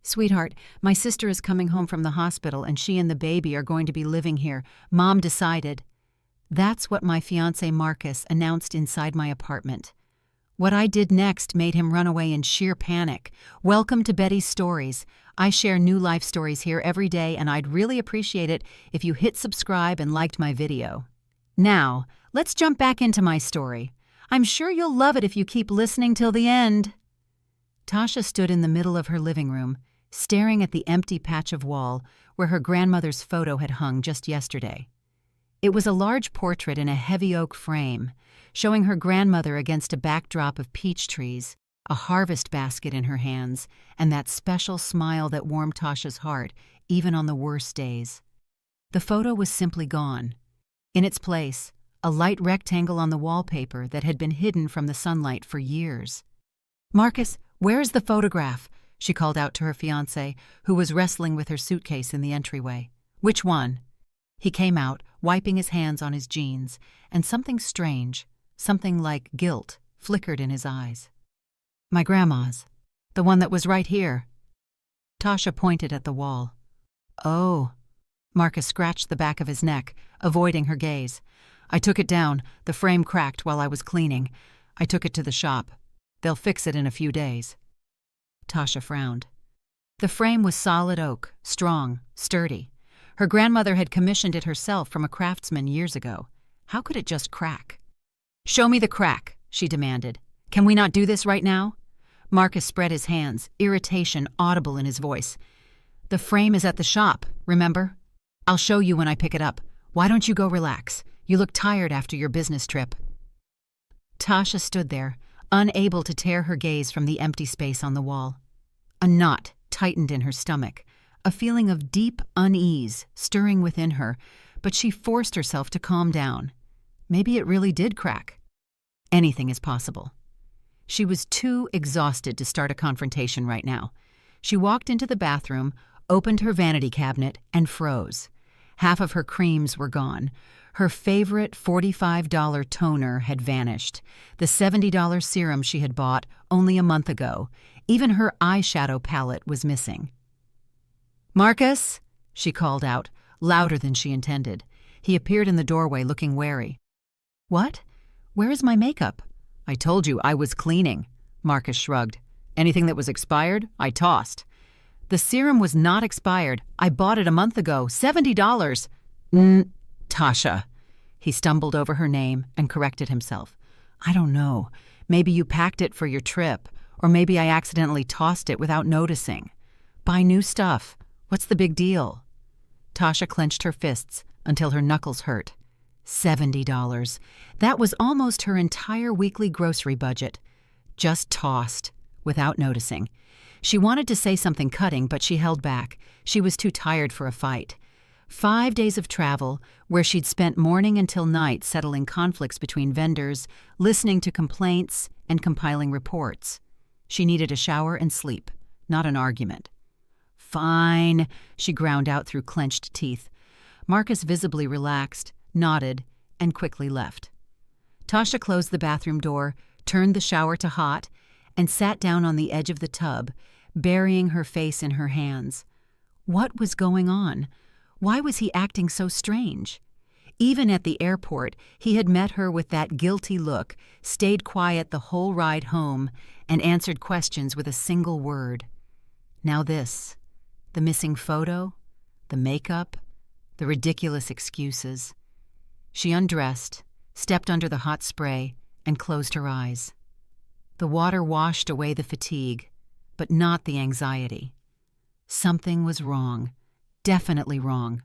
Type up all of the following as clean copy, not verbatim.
Sweetheart, my sister is coming home from the hospital and she and the baby are going to be living here. Mom decided. That's what my fiancé Marcus announced inside my apartment. What I did next made him run away in sheer panic. Welcome to Betty's Stories. I share new life stories here every day, and I'd really appreciate it if you hit subscribe and liked my video. Now, let's jump back into my story. I'm sure you'll love it if you keep listening till the end. Tasha stood in the middle of her living room, staring at the empty patch of wall where her grandmother's photo had hung just yesterday. It was a large portrait in a heavy oak frame, showing her grandmother against a backdrop of peach trees, a harvest basket in her hands, and that special smile that warmed Tasha's heart, even on the worst days. The photo was simply gone. In its place, a light rectangle on the wallpaper that had been hidden from the sunlight for years. "Marcus, where is the photograph?" she called out to her fiancé, who was wrestling with her suitcase in the entryway. "Which one?" He came out, wiping his hands on his jeans, and something strange, something like guilt, flickered in his eyes. "My grandma's. The one that was right here." Tasha pointed at the wall. "Oh." Marcus scratched the back of his neck, avoiding her gaze. "I took it down. The frame cracked while I was cleaning. I took it to the shop. They'll fix it in a few days." Tasha frowned. The frame was solid oak, strong, sturdy. Her grandmother had commissioned it herself from a craftsman years ago. How could it just crack? "Show me the crack," she demanded. "Can we not do this right now?" Marcus spread his hands, irritation audible in his voice. "The frame is at the shop, remember? I'll show you when I pick it up. Why don't you go relax? You look tired after your business trip." Tasha stood there, unable to tear her gaze from the empty space on the wall. A knot tightened in her stomach, a feeling of deep unease stirring within her, but she forced herself to calm down. Maybe it really did crack. Anything is possible. She was too exhausted to start a confrontation right now. She walked into the bathroom, opened her vanity cabinet, and froze. Half of her creams were gone. Her favorite $45 toner had vanished. The $70 serum she had bought only a month ago. Even her eyeshadow palette was missing. "Marcus," she called out, louder than she intended. He appeared in the doorway looking wary. "What? Where is my makeup?" "I told you I was cleaning," Marcus shrugged. "Anything that was expired, I tossed." "The serum was not expired. I bought it a month ago. $70. Tasha." He stumbled over her name and corrected himself. "I don't know. Maybe you packed it for your trip, or maybe I accidentally tossed it without noticing. Buy new stuff. What's the big deal?" Tasha clenched her fists until her knuckles hurt. $70. That was almost her entire weekly grocery budget. Just tossed, without noticing. She wanted to say something cutting, but she held back. She was too tired for a fight. 5 days of travel, where she'd spent morning until night settling conflicts between vendors, listening to complaints, and compiling reports. She needed a shower and sleep, not an argument. "Fine," she ground out through clenched teeth. Marcus visibly relaxed, nodded, and quickly left. Tasha closed the bathroom door, turned the shower to hot, and sat down on the edge of the tub, burying her face in her hands. What was going on? Why was he acting so strange? Even at the airport, he had met her with that guilty look, stayed quiet the whole ride home, and answered questions with a single word. Now this. The missing photo, the makeup, the ridiculous excuses. She undressed, stepped under the hot spray, and closed her eyes. The water washed away the fatigue, but not the anxiety. Something was wrong, definitely wrong.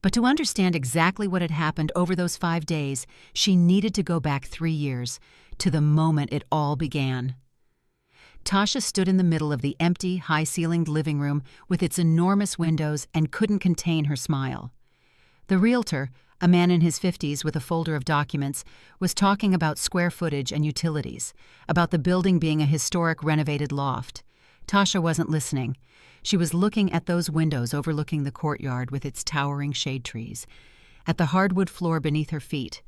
But to understand exactly what had happened over those 5 days, she needed to go back 3 years, to the moment it all began. Tasha stood in the middle of the empty, high-ceilinged living room with its enormous windows and couldn't contain her smile. The realtor, a man in his 50s with a folder of documents, was talking about square footage and utilities, about the building being a historic renovated loft. Tasha wasn't listening. She was looking at those windows overlooking the courtyard with its towering shade trees, at the hardwood floor beneath her feet,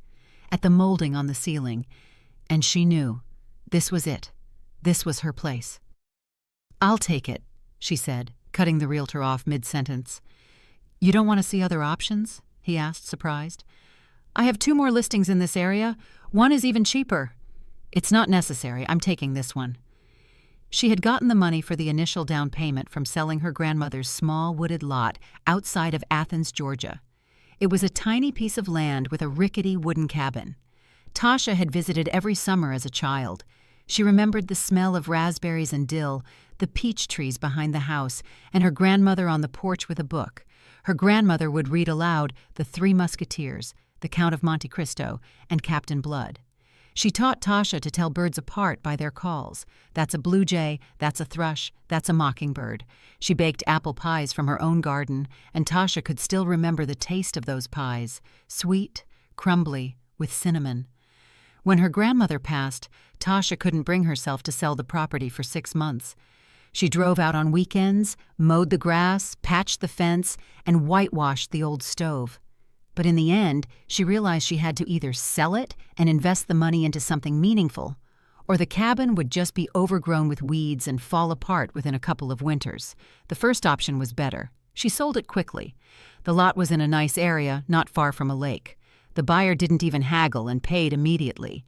at the molding on the ceiling, and she knew this was it. This was her place. "I'll take it," she said, cutting the realtor off mid-sentence. "You don't want to see other options?" he asked, surprised. "I have 2 more listings in this area. One is even cheaper." "It's not necessary. I'm taking this one." She had gotten the money for the initial down payment from selling her grandmother's small wooded lot outside of Athens, Georgia. It was a tiny piece of land with a rickety wooden cabin. Tasha had visited every summer as a child. She remembered the smell of raspberries and dill, the peach trees behind the house, and her grandmother on the porch with a book. Her grandmother would read aloud The Three Musketeers, The Count of Monte Cristo, and Captain Blood. She taught Tasha to tell birds apart by their calls. That's a blue jay, that's a thrush, that's a mockingbird. She baked apple pies from her own garden, and Tasha could still remember the taste of those pies, sweet, crumbly, with cinnamon. When her grandmother passed, Tasha couldn't bring herself to sell the property for 6 months. She drove out on weekends, mowed the grass, patched the fence, and whitewashed the old stove. But in the end, she realized she had to either sell it and invest the money into something meaningful, or the cabin would just be overgrown with weeds and fall apart within a couple of winters. The first option was better. She sold it quickly. The lot was in a nice area, not far from a lake. The buyer didn't even haggle and paid immediately.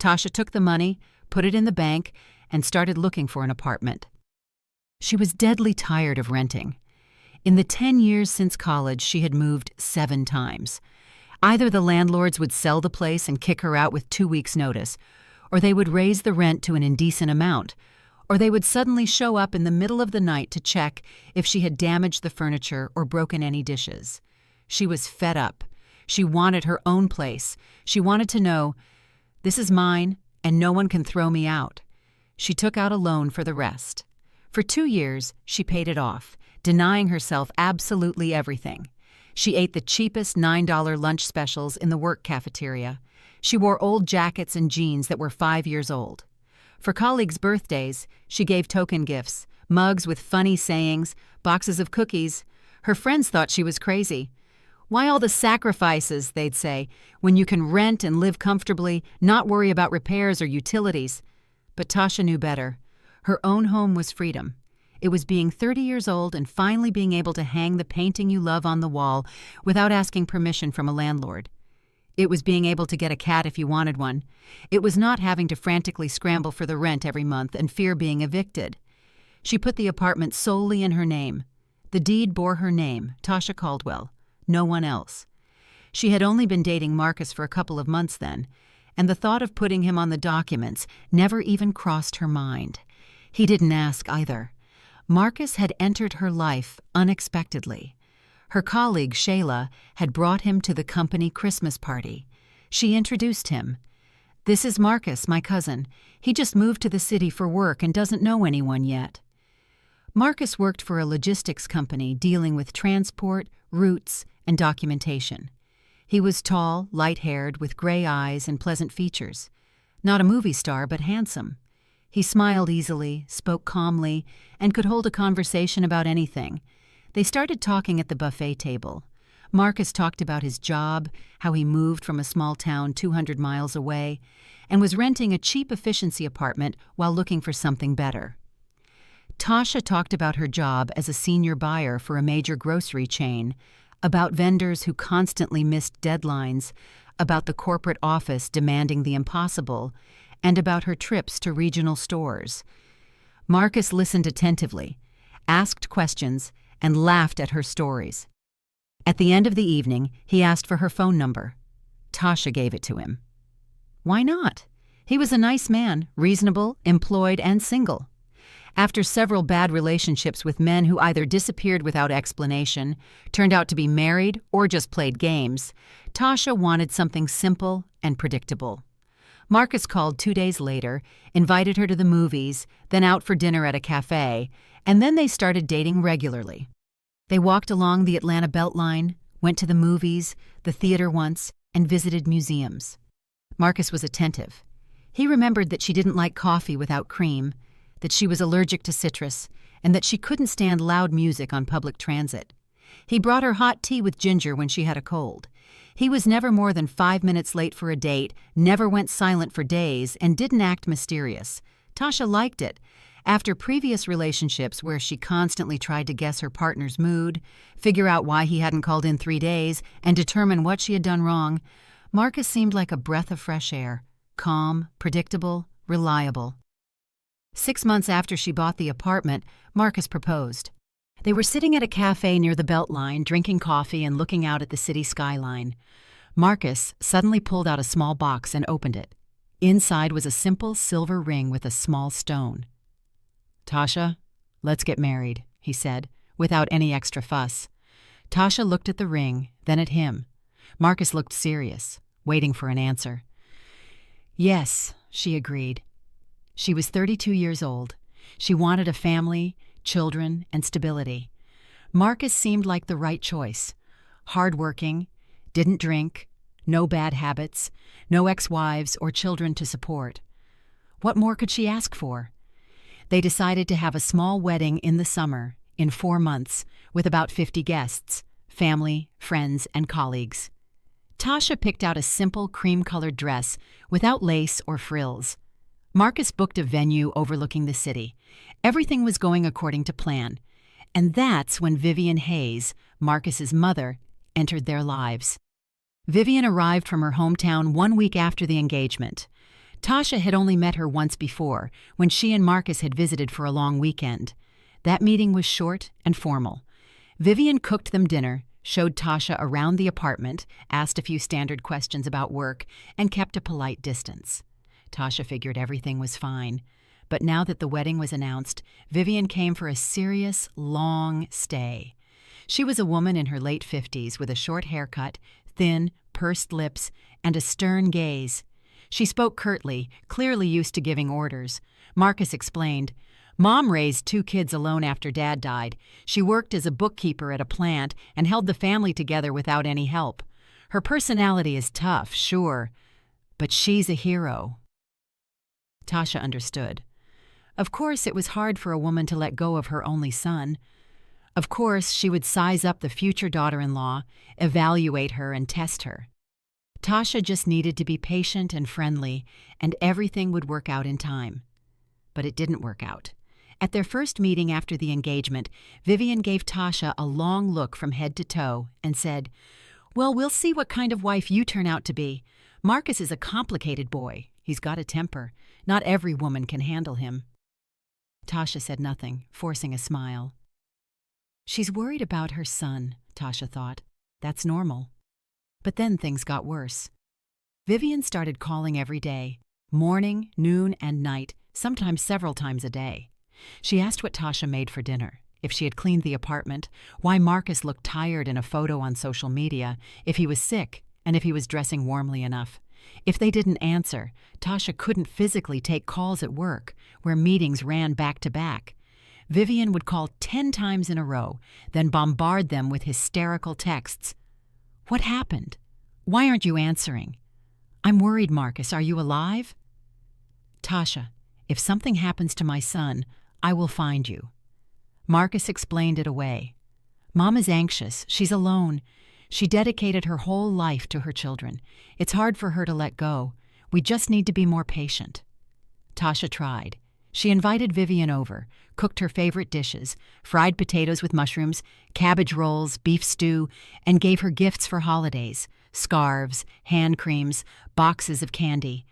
Tasha took the money, put it in the bank, and started looking for an apartment. She was deadly tired of renting. In the 10 years since college, she had moved 7 times. Either the landlords would sell the place and kick her out with 2 weeks' notice, or they would raise the rent to an indecent amount, or they would suddenly show up in the middle of the night to check if she had damaged the furniture or broken any dishes. She was fed up. She wanted her own place. She wanted to know, "This is mine, and no one can throw me out." She took out a loan for the rest. For 2 years, she paid it off, denying herself absolutely everything. She ate the cheapest $9 lunch specials in the work cafeteria. She wore old jackets and jeans that were 5 years old. For colleagues' birthdays, she gave token gifts, mugs with funny sayings, boxes of cookies. Her friends thought she was crazy. "Why all the sacrifices," they'd say, "when you can rent and live comfortably, not worry about repairs or utilities?" But Tasha knew better. Her own home was freedom. It was being 30 years old and finally being able to hang the painting you love on the wall without asking permission from a landlord. It was being able to get a cat if you wanted one. It was not having to frantically scramble for the rent every month and fear being evicted. She put the apartment solely in her name. The deed bore her name, Tasha Caldwell, no one else. She had only been dating Marcus for a couple of months then, and the thought of putting him on the documents never even crossed her mind. He didn't ask either. Marcus had entered her life unexpectedly. Her colleague, Shayla, had brought him to the company Christmas party. She introduced him. "This is Marcus, my cousin. He just moved to the city for work and doesn't know anyone yet." Marcus worked for a logistics company dealing with transport, routes, and documentation. He was tall, light-haired, with gray eyes and pleasant features. Not a movie star, but handsome. He smiled easily, spoke calmly, and could hold a conversation about anything. They started talking at the buffet table. Marcus talked about his job, how he moved from a small town 200 miles away, and was renting a cheap efficiency apartment while looking for something better. Tasha talked about her job as a senior buyer for a major grocery chain, about vendors who constantly missed deadlines, about the corporate office demanding the impossible, and about her trips to regional stores. Marcus listened attentively, asked questions, and laughed at her stories. At the end of the evening, he asked for her phone number. Tasha gave it to him. Why not? He was a nice man, reasonable, employed, and single. After several bad relationships with men who either disappeared without explanation, turned out to be married, or just played games, Tasha wanted something simple and predictable. Marcus called 2 days later, invited her to the movies, then out for dinner at a cafe, and then they started dating regularly. They walked along the Atlanta Beltline, went to the movies, the theater once, and visited museums. Marcus was attentive. He remembered that she didn't like coffee without cream, that she was allergic to citrus, and that she couldn't stand loud music on public transit. He brought her hot tea with ginger when she had a cold. He was never more than 5 minutes late for a date, never went silent for days, and didn't act mysterious. Tasha liked it, After previous relationships where she constantly tried to guess her partner's mood, figure out why he hadn't called in 3 days, and determine what she had done wrong, Marcus seemed like a breath of fresh air, calm, predictable, reliable. 6 months after she bought the apartment, Marcus proposed. They were sitting at a cafe near the Beltline, drinking coffee and looking out at the city skyline. Marcus suddenly pulled out a small box and opened it. Inside was a simple silver ring with a small stone. "Tasha, let's get married," he said, without any extra fuss. Tasha looked at the ring, then at him. Marcus looked serious, waiting for an answer. "Yes," she agreed. She was 32 years old. She wanted a family, children, and stability. Marcus seemed like the right choice. Hardworking, didn't drink, no bad habits, no ex-wives or children to support. What more could she ask for? They decided to have a small wedding in the summer, in 4 months, with about 50 guests, family, friends, and colleagues. Tasha picked out a simple cream-colored dress without lace or frills. Marcus booked a venue overlooking the city. Everything was going according to plan. And that's when Vivian Hayes, Marcus's mother, entered their lives. Vivian arrived from her hometown 1 week after the engagement. Tasha had only met her once before, when she and Marcus had visited for a long weekend. That meeting was short and formal. Vivian cooked them dinner, showed Tasha around the apartment, asked a few standard questions about work, and kept a polite distance. Tasha figured everything was fine. But now that the wedding was announced, Vivian came for a serious, long stay. She was a woman in her late 50s with a short haircut, thin, pursed lips, and a stern gaze. She spoke curtly, clearly used to giving orders. Marcus explained, "Mom raised 2 kids alone after Dad died. She worked as a bookkeeper at a plant and held the family together without any help. Her personality is tough, sure, but she's a hero." Tasha understood. Of course, it was hard for a woman to let go of her only son. Of course, she would size up the future daughter-in-law, evaluate her, and test her. Tasha just needed to be patient and friendly, and everything would work out in time. But it didn't work out. At their first meeting after the engagement, Vivian gave Tasha a long look from head to toe and said, "Well, we'll see what kind of wife you turn out to be. Marcus is a complicated boy. He's got a temper. Not every woman can handle him." Tasha said nothing, forcing a smile. She's worried about her son, Tasha thought. That's normal. But then things got worse. Vivian started calling every day, morning, noon, and night, sometimes several times a day. She asked what Tasha made for dinner, if she had cleaned the apartment, why Marcus looked tired in a photo on social media, if he was sick, and if he was dressing warmly enough. If they didn't answer, Tasha couldn't physically take calls at work, where meetings ran back to back. Vivian would call 10 times in a row, then bombard them with hysterical texts. "What happened? Why aren't you answering? I'm worried, Marcus. Are you alive?" "Tasha, if something happens to my son, I will find you." Marcus explained it away. "Mom is anxious. She's alone. She dedicated her whole life to her children. It's hard for her to let go. We just need to be more patient." Tasha tried. She invited Vivian over, cooked her favorite dishes, fried potatoes with mushrooms, cabbage rolls, beef stew, and gave her gifts for holidays, scarves, hand creams, boxes of candy.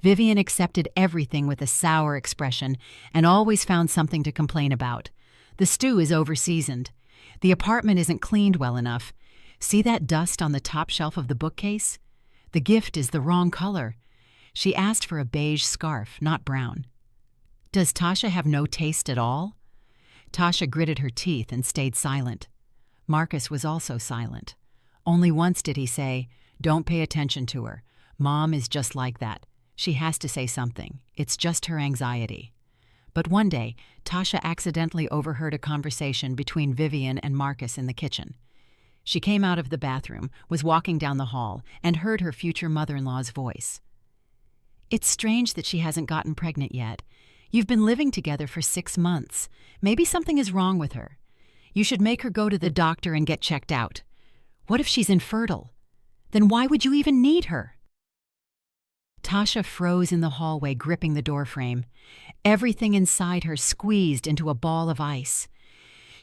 Vivian accepted everything with a sour expression and always found something to complain about. The stew is over-seasoned. The apartment isn't cleaned well enough. See that dust on the top shelf of the bookcase? The gift is the wrong color. She asked for a beige scarf, not brown. Does Tasha have no taste at all? Tasha gritted her teeth and stayed silent. Marcus was also silent. Only once did he say, "Don't pay attention to her. Mom is just like that. She has to say something. It's just her anxiety." But one day, Tasha accidentally overheard a conversation between Vivian and Marcus in the kitchen. She came out of the bathroom, was walking down the hall, and heard her future mother-in-law's voice. "It's strange that she hasn't gotten pregnant yet. You've been living together for 6 months. Maybe something is wrong with her. You should make her go to the doctor and get checked out. What if she's infertile? Then why would you even need her?" Tasha froze in the hallway, gripping the doorframe. Everything inside her squeezed into a ball of ice.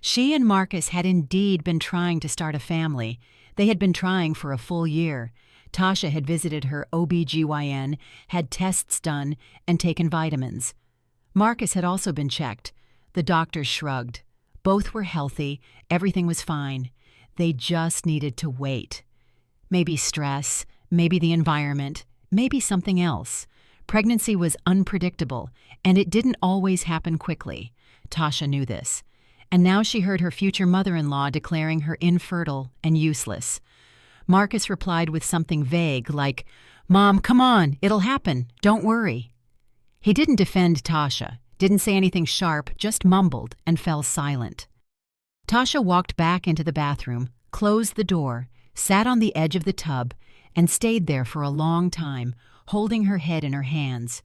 She and Marcus had indeed been trying to start a family. They had been trying for a full year. Tasha had visited her OB/GYN, had tests done, and taken vitamins. Marcus had also been checked. The doctors shrugged. Both were healthy. Everything was fine. They just needed to wait. Maybe stress, maybe the environment, maybe something else. Pregnancy was unpredictable, and it didn't always happen quickly. Tasha knew this. And now she heard her future mother-in-law declaring her infertile and useless. Marcus replied with something vague like, "Mom, come on, it'll happen, don't worry." He didn't defend Tasha, didn't say anything sharp, just mumbled and fell silent. Tasha walked back into the bathroom, closed the door, sat on the edge of the tub, and stayed there for a long time, holding her head in her hands.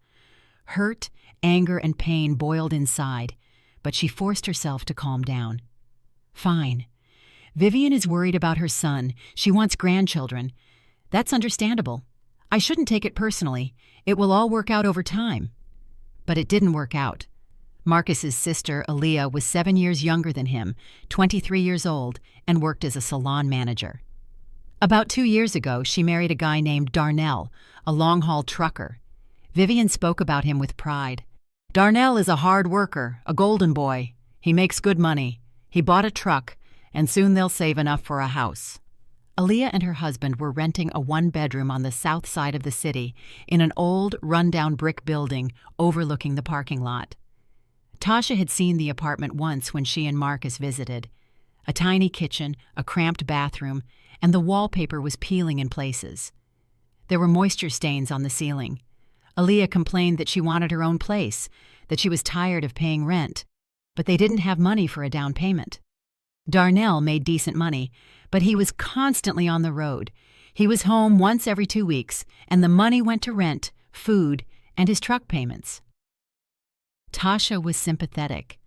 Hurt, anger, and pain boiled inside, but she forced herself to calm down. Fine. Vivian is worried about her son. She wants grandchildren. That's understandable. I shouldn't take it personally. It will all work out over time. But it didn't work out. Marcus's sister, Aaliyah, was 7 years younger than him, 23 years old, and worked as a salon manager. About 2 years ago, she married a guy named Darnell, a long-haul trucker. Vivian spoke about him with pride. "Darnell is a hard worker, a golden boy. He makes good money. He bought a truck, and soon they'll save enough for a house." Aaliyah and her husband were renting a one-bedroom on the south side of the city in an old, run-down brick building overlooking the parking lot. Tasha had seen the apartment once when she and Marcus visited. A tiny kitchen, a cramped bathroom, and the wallpaper was peeling in places. There were moisture stains on the ceiling. Aaliyah complained that she wanted her own place, that she was tired of paying rent, but they didn't have money for a down payment. Darnell made decent money, but he was constantly on the road. He was home once every 2 weeks, and the money went to rent, food, and his truck payments. Tasha was sympathetic.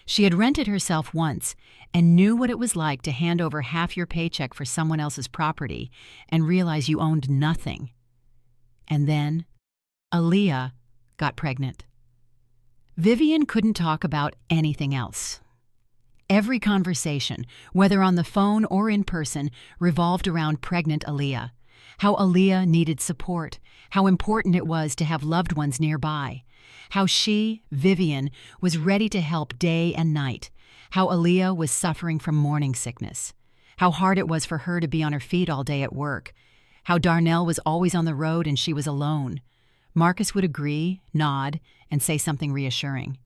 She had rented herself once and knew what it was like to hand over half your paycheck for someone else's property and realize you owned nothing. And then Aaliyah got pregnant. Vivian couldn't talk about anything else. Every conversation, whether on the phone or in person, revolved around pregnant Aaliyah. How Aaliyah needed support, how important it was to have loved ones nearby, how she, Vivian, was ready to help day and night, how Aaliyah was suffering from morning sickness, how hard it was for her to be on her feet all day at work, how Darnell was always on the road and she was alone. Marcus would agree, nod, and say something reassuring.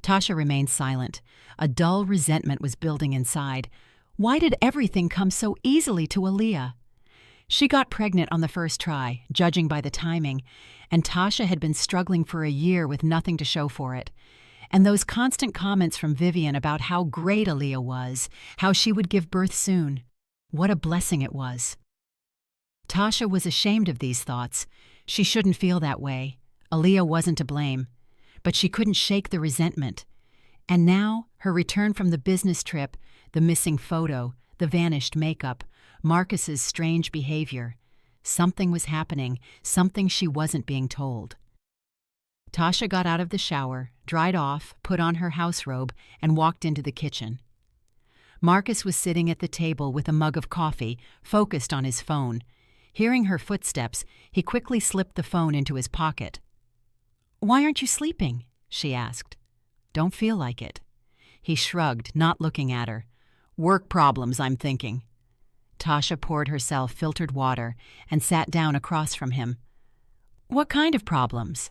Tasha remained silent. A dull resentment was building inside. Why did everything come so easily to Aaliyah? She got pregnant on the first try, judging by the timing, and Tasha had been struggling for a year with nothing to show for it. And those constant comments from Vivian about how great Aaliyah was, how she would give birth soon. What a blessing it was. Tasha was ashamed of these thoughts. She shouldn't feel that way. Aaliyah wasn't to blame. But she couldn't shake the resentment. And now, her return from the business trip, the missing photo, the vanished makeup, Marcus's strange behavior. Something was happening, something she wasn't being told. Tasha got out of the shower, dried off, put on her house robe, and walked into the kitchen. Marcus was sitting at the table with a mug of coffee, focused on his phone. Hearing her footsteps, he quickly slipped the phone into his pocket. "Why aren't you sleeping?" she asked. "Don't feel like it." He shrugged, not looking at her. "Work problems, I'm thinking." Tasha poured herself filtered water and sat down across from him. "What kind of problems?"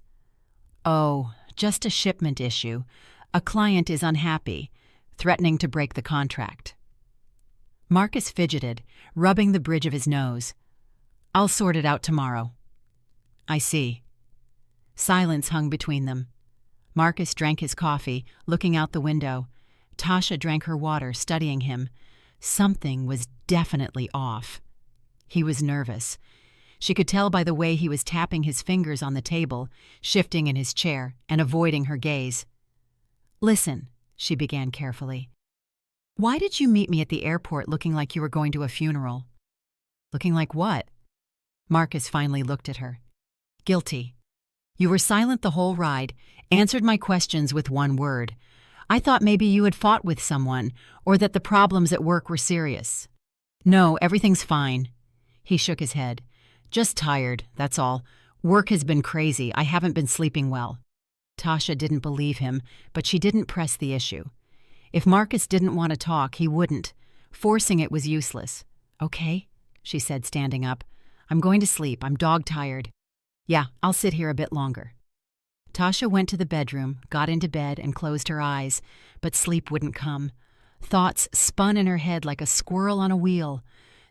"Oh, just a shipment issue. A client is unhappy, threatening to break the contract." Marcus fidgeted, rubbing the bridge of his nose. "I'll sort it out tomorrow." "I see." Silence hung between them. Marcus drank his coffee, looking out the window. Tasha drank her water, studying him. Something was definitely off. He was nervous. She could tell by the way he was tapping his fingers on the table, shifting in his chair, and avoiding her gaze. "Listen," she began carefully. "Why did you meet me at the airport looking like you were going to a funeral?" "Looking like what?" Marcus finally looked at her. "Guilty. You were silent the whole ride, answered my questions with one word. I thought maybe you had fought with someone, or that the problems at work were serious. No, everything's fine. He shook his head. Just tired, that's all. Work has been crazy. I haven't been sleeping well. Tasha didn't believe him, but she didn't press the issue. If Marcus didn't want to talk, he wouldn't. Forcing it was useless. Okay, she said, standing up. I'm going to sleep. I'm dog-tired. Yeah, I'll sit here a bit longer. Tasha went to the bedroom, got into bed, and closed her eyes, but sleep wouldn't come. Thoughts spun in her head like a squirrel on a wheel.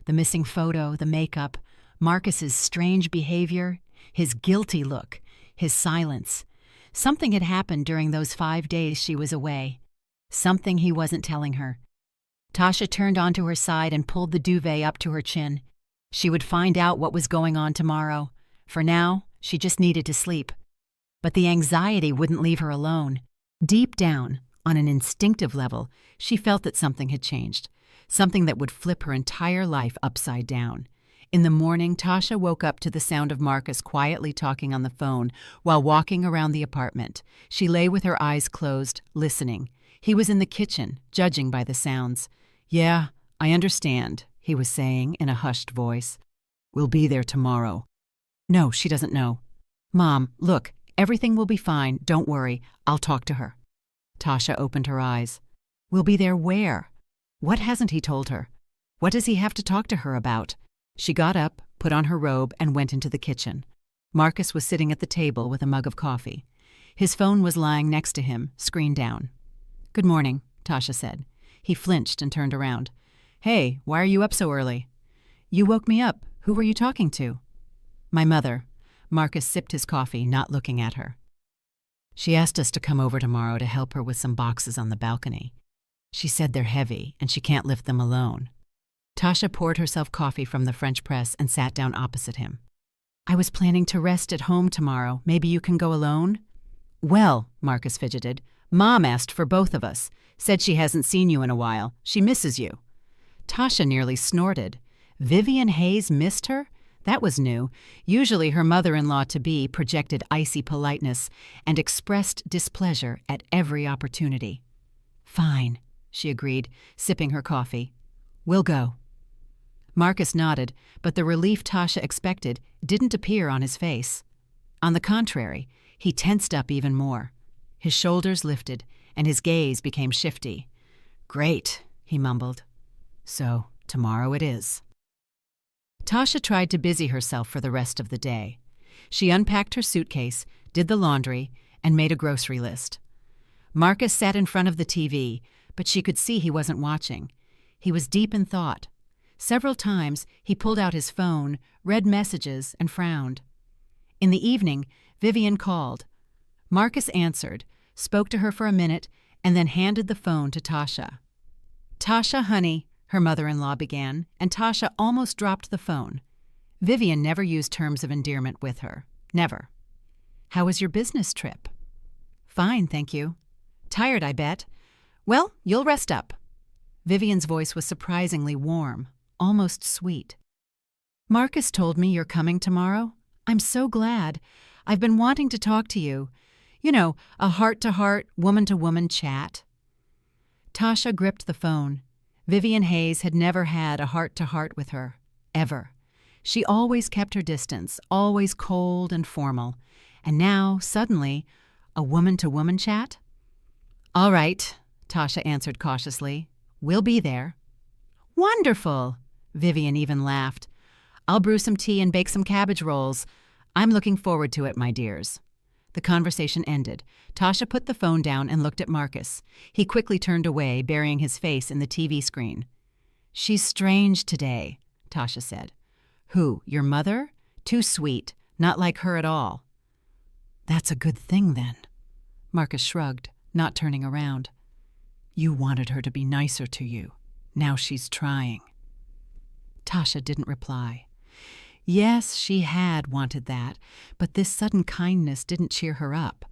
The missing photo, the makeup, Marcus's strange behavior, his guilty look, his silence. Something had happened during those 5 days she was away. Something he wasn't telling her. Tasha turned onto her side and pulled the duvet up to her chin. She would find out what was going on tomorrow. For now, she just needed to sleep. But the anxiety wouldn't leave her alone. Deep down, on an instinctive level, she felt that something had changed. Something that would flip her entire life upside down. In the morning, Tasha woke up to the sound of Marcus quietly talking on the phone while walking around the apartment. She lay with her eyes closed, listening. He was in the kitchen, judging by the sounds. Yeah, I understand, he was saying in a hushed voice. We'll be there tomorrow. No, she doesn't know. Mom, look, everything will be fine. Don't worry. I'll talk to her. Tasha opened her eyes. We'll be there where? What hasn't he told her? What does he have to talk to her about? She got up, put on her robe, and went into the kitchen. Marcus was sitting at the table with a mug of coffee. His phone was lying next to him, screen down. Good morning, Tasha said. He flinched and turned around. Hey, why are you up so early? You woke me up. Who were you talking to? My mother. Marcus sipped his coffee, not looking at her. She asked us to come over tomorrow to help her with some boxes on the balcony. She said they're heavy, and she can't lift them alone. Tasha poured herself coffee from the French press and sat down opposite him. I was planning to rest at home tomorrow. Maybe you can go alone? Well, Marcus fidgeted. Mom asked for both of us. Said she hasn't seen you in a while. She misses you. Tasha nearly snorted. Vivian Hayes missed her? That was new. Usually her mother-in-law-to-be projected icy politeness and expressed displeasure at every opportunity. Fine, she agreed, sipping her coffee. We'll go. Marcus nodded, but the relief Tasha expected didn't appear on his face. On the contrary, he tensed up even more. His shoulders lifted, and his gaze became shifty. Great, he mumbled. So, tomorrow it is. Tasha tried to busy herself for the rest of the day. She unpacked her suitcase, did the laundry, and made a grocery list. Marcus sat in front of the TV, but she could see he wasn't watching. He was deep in thought. Several times he pulled out his phone, read messages, and frowned. In the evening, Vivian called. Marcus answered, spoke to her for a minute, and then handed the phone to Tasha. Tasha, honey, her mother-in-law began, and Tasha almost dropped the phone. Vivian never used terms of endearment with her. Never. How was your business trip? Fine, thank you. Tired, I bet. Well, you'll rest up. Vivian's voice was surprisingly warm, almost sweet. Marcus told me you're coming tomorrow. I'm so glad. I've been wanting to talk to you. You know, a heart-to-heart, woman-to-woman chat. Tasha gripped the phone. Vivian Hayes had never had a heart-to-heart with her, ever. She always kept her distance, always cold and formal. And now, suddenly, a woman-to-woman chat? All right, Tasha answered cautiously. We'll be there. Wonderful! Vivian even laughed. I'll brew some tea and bake some cabbage rolls. I'm looking forward to it, my dears. The conversation ended. Tasha put the phone down and looked at Marcus. He quickly turned away, burying his face in the TV screen. She's strange today, Tasha said. Who, your mother? Too sweet, not like her at all. That's a good thing, then. Marcus shrugged, not turning around. You wanted her to be nicer to you. Now she's trying. Tasha didn't reply. Yes, she had wanted that, but this sudden kindness didn't cheer her up.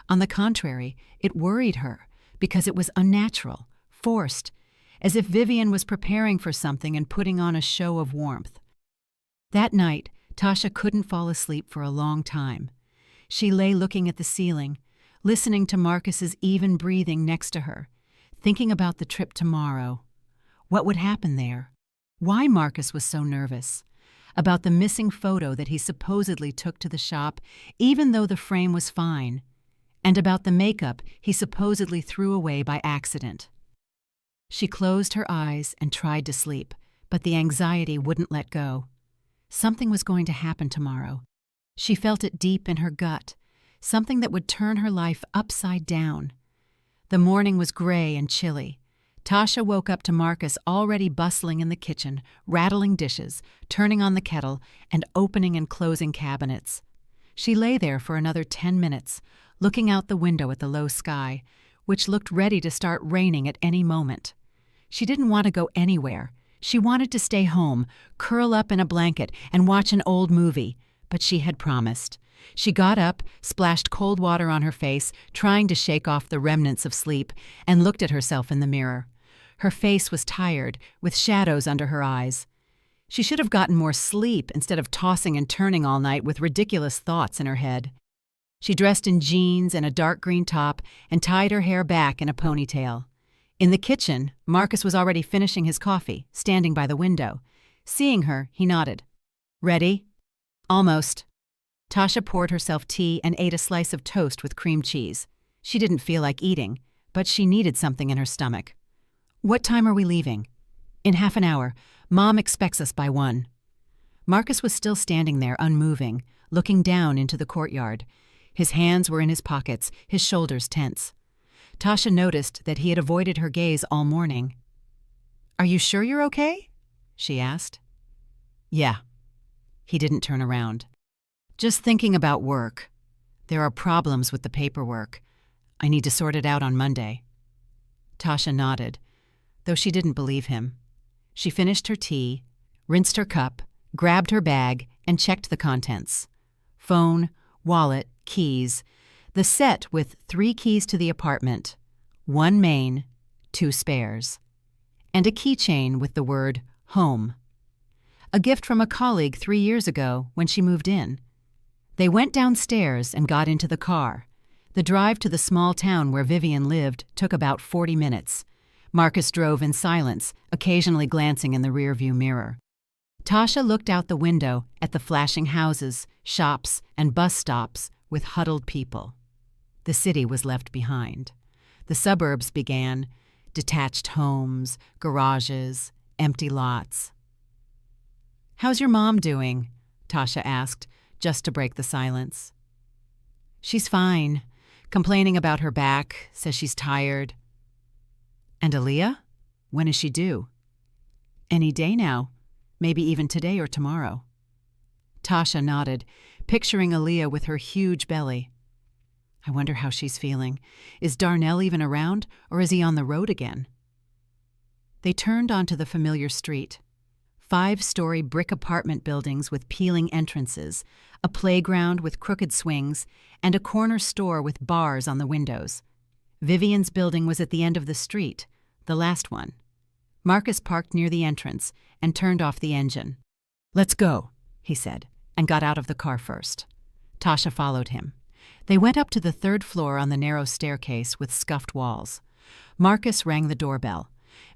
On the contrary, it worried her, because it was unnatural, forced, as if Vivian was preparing for something and putting on a show of warmth. That night, Tasha couldn't fall asleep for a long time. She lay looking at the ceiling, listening to Marcus's even breathing next to her, thinking about the trip tomorrow. What would happen there? Why Marcus was so nervous? About the missing photo that he supposedly took to the shop, even though the frame was fine, and about the makeup he supposedly threw away by accident. She closed her eyes and tried to sleep, but the anxiety wouldn't let go. Something was going to happen tomorrow. She felt it deep in her gut, something that would turn her life upside down. The morning was gray and chilly. Tasha woke up to Marcus already bustling in the kitchen, rattling dishes, turning on the kettle, and opening and closing cabinets. She lay there for another 10 minutes, looking out the window at the low sky, which looked ready to start raining at any moment. She didn't want to go anywhere. She wanted to stay home, curl up in a blanket, and watch an old movie, but she had promised. She got up, splashed cold water on her face, trying to shake off the remnants of sleep, and looked at herself in the mirror. Her face was tired, with shadows under her eyes. She should have gotten more sleep instead of tossing and turning all night with ridiculous thoughts in her head. She dressed in jeans and a dark green top and tied her hair back in a ponytail. In the kitchen, Marcus was already finishing his coffee, standing by the window. Seeing her, he nodded. "Ready?" "Almost." Tasha poured herself tea and ate a slice of toast with cream cheese. She didn't feel like eating, but she needed something in her stomach. "What time are we leaving?" "In half an hour. Mom expects us by 1. Marcus was still standing there, unmoving, looking down into the courtyard. His hands were in his pockets, his shoulders tense. Tasha noticed that he had avoided her gaze all morning. "Are you sure you're okay?" she asked. "Yeah." He didn't turn around. "Just thinking about work. There are problems with the paperwork. I need to sort it out on Monday." Tasha nodded, though she didn't believe him. She finished her tea, rinsed her cup, grabbed her bag, and checked the contents. Phone, wallet, keys, the set with 3 keys to the apartment, 1 main, 2 spares, and a keychain with the word home. A gift from a colleague 3 years ago when she moved in. They went downstairs and got into the car. The drive to the small town where Vivian lived took about 40 minutes. Marcus drove in silence, occasionally glancing in the rearview mirror. Tasha looked out the window at the flashing houses, shops, and bus stops with huddled people. The city was left behind. The suburbs began, detached homes, garages, empty lots. "How's your mom doing?" Tasha asked, just to break the silence. "She's fine, complaining about her back, says she's tired." "And Aaliyah? When is she due?" "Any day now, maybe even today or tomorrow." Tasha nodded, picturing Aaliyah with her huge belly. "I wonder how she's feeling. Is Darnell even around, or is he on the road again?" They turned onto the familiar street. 5-story brick apartment buildings with peeling entrances, a playground with crooked swings, and a corner store with bars on the windows. Vivian's building was at the end of the street, the last one. Marcus parked near the entrance and turned off the engine. "Let's go," he said, and got out of the car first. Tasha followed him. They went up to the 3rd floor on the narrow staircase with scuffed walls. Marcus rang the doorbell.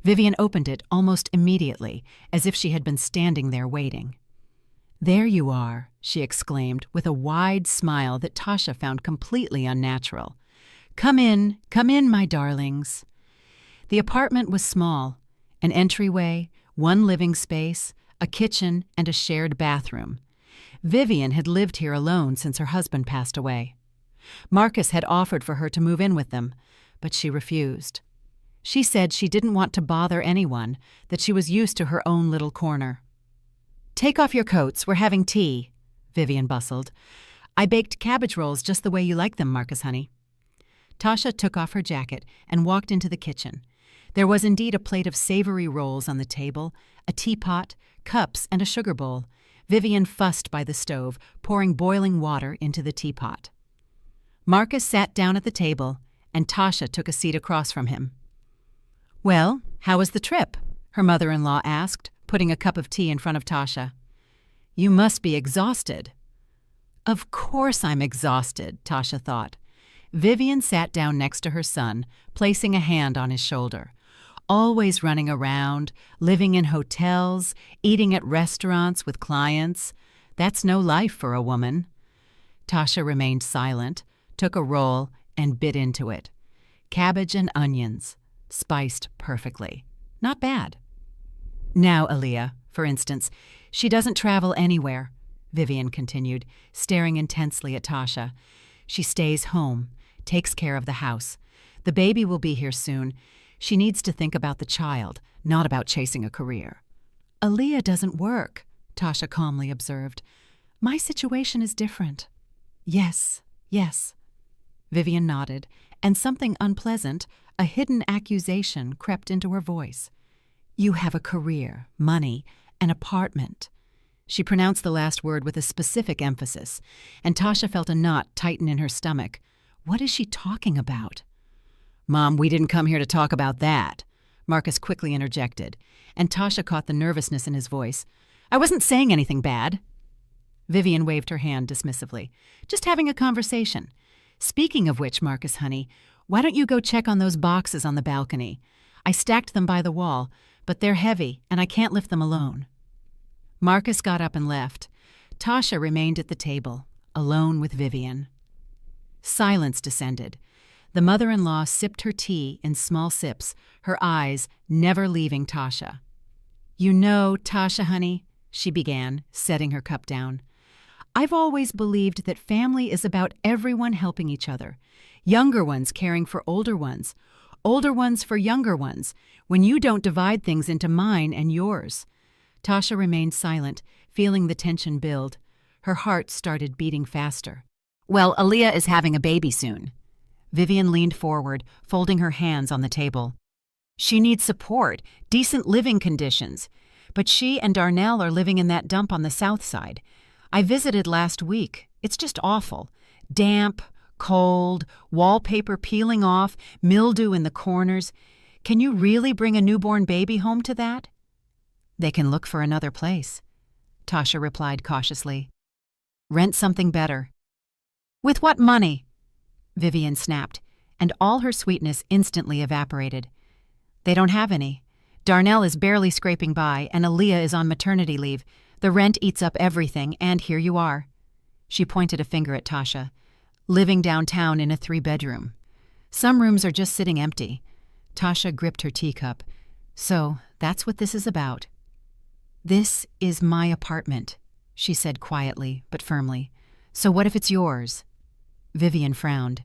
Vivian opened it almost immediately, as if she had been standing there waiting. "There you are," she exclaimed with a wide smile that Tasha found completely unnatural. Come in, my darlings." The apartment was small, an entryway, 1 living space, a kitchen, and a shared bathroom. Vivian had lived here alone since her husband passed away. Marcus had offered for her to move in with them, but she refused. She said she didn't want to bother anyone, that she was used to her own little corner. "Take off your coats, we're having tea," Vivian bustled. "I baked cabbage rolls just the way you like them, Marcus, honey." Tasha took off her jacket and walked into the kitchen. There was indeed a plate of savory rolls on the table, a teapot, cups, and a sugar bowl. Vivian fussed by the stove, pouring boiling water into the teapot. Marcus sat down at the table, and Tasha took a seat across from him. "Well, how was the trip?" her mother-in-law asked, putting a cup of tea in front of Tasha. "You must be exhausted." Of course I'm exhausted, Tasha thought. Vivian sat down next to her son, placing a hand on his shoulder. Always running around, living in hotels, eating at restaurants with clients. That's no life for a woman. Tasha remained silent, took a roll, and bit into it. Cabbage and onions, spiced perfectly. Not bad. Now, Aaliyah, for instance, she doesn't travel anywhere, Vivian continued, staring intensely at Tasha. She stays home, takes care of the house. The baby will be here soon. She needs to think about the child, not about chasing a career. Aaliyah doesn't work, Tasha calmly observed. My situation is different. Yes. Vivian nodded, and something unpleasant, a hidden accusation, crept into her voice. You have a career, money, an apartment. She pronounced the last word with a specific emphasis, and Tasha felt a knot tighten in her stomach. What is she talking about? Mom, we didn't come here to talk about that, Marcus quickly interjected, and Tasha caught the nervousness in his voice. I wasn't saying anything bad. Vivian waved her hand dismissively. Just having a conversation. Speaking of which, Marcus, honey, why don't you go check on those boxes on the balcony? I stacked them by the wall, but they're heavy, and I can't lift them alone. Marcus got up and left. Tasha remained at the table, alone with Vivian. Silence descended. The mother-in-law sipped her tea in small sips, her eyes never leaving Tasha. You know, Tasha, honey, she began, setting her cup down. I've always believed that family is about everyone helping each other. Younger ones caring for older ones for younger ones, when you don't divide things into mine and yours. Tasha remained silent, feeling the tension build. Her heart started beating faster. Well, Aaliyah is having a baby soon. Vivian leaned forward, folding her hands on the table. She needs support, decent living conditions. But she and Darnell are living in that dump on the south side. I visited last week. It's just awful. Damp, cold, wallpaper peeling off, mildew in the corners. Can you really bring a newborn baby home to that? They can look for another place, Tasha replied cautiously. Rent something better. With what money? Vivian snapped, and all her sweetness instantly evaporated. They don't have any. Darnell is barely scraping by, and Aaliyah is on maternity leave. The rent eats up everything, and here you are. She pointed a finger at Tasha. Living downtown in a 3-bedroom. Some rooms are just sitting empty. Tasha gripped her teacup. So, that's what this is about. This is my apartment, she said quietly but firmly. So what if it's yours? Vivian frowned.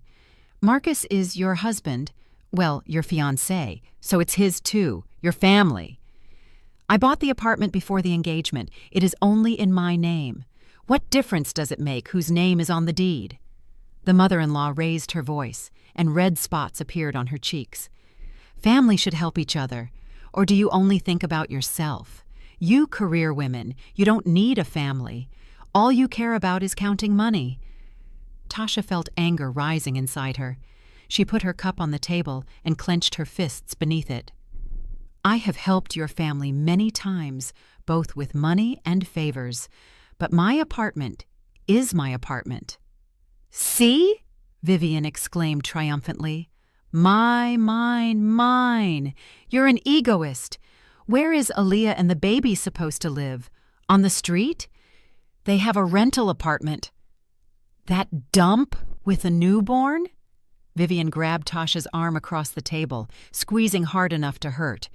Marcus is your husband. Well, your fiancé, so it's his too, your family. I bought the apartment before the engagement. It is only in my name. What difference does it make whose name is on the deed? The mother-in-law raised her voice, and red spots appeared on her cheeks. Family should help each other. Or do you only think about yourself? You career women, you don't need a family. All you care about is counting money. Tasha felt anger rising inside her. She put her cup on the table and clenched her fists beneath it. I have helped your family many times, both with money and favors, but my apartment is my apartment. See? Vivian exclaimed triumphantly. Mine. You're an egoist. Where is Aaliyah and the baby supposed to live? On the street? They have a rental apartment. That dump with a newborn? Vivian grabbed Tasha's arm across the table, squeezing hard enough to hurt.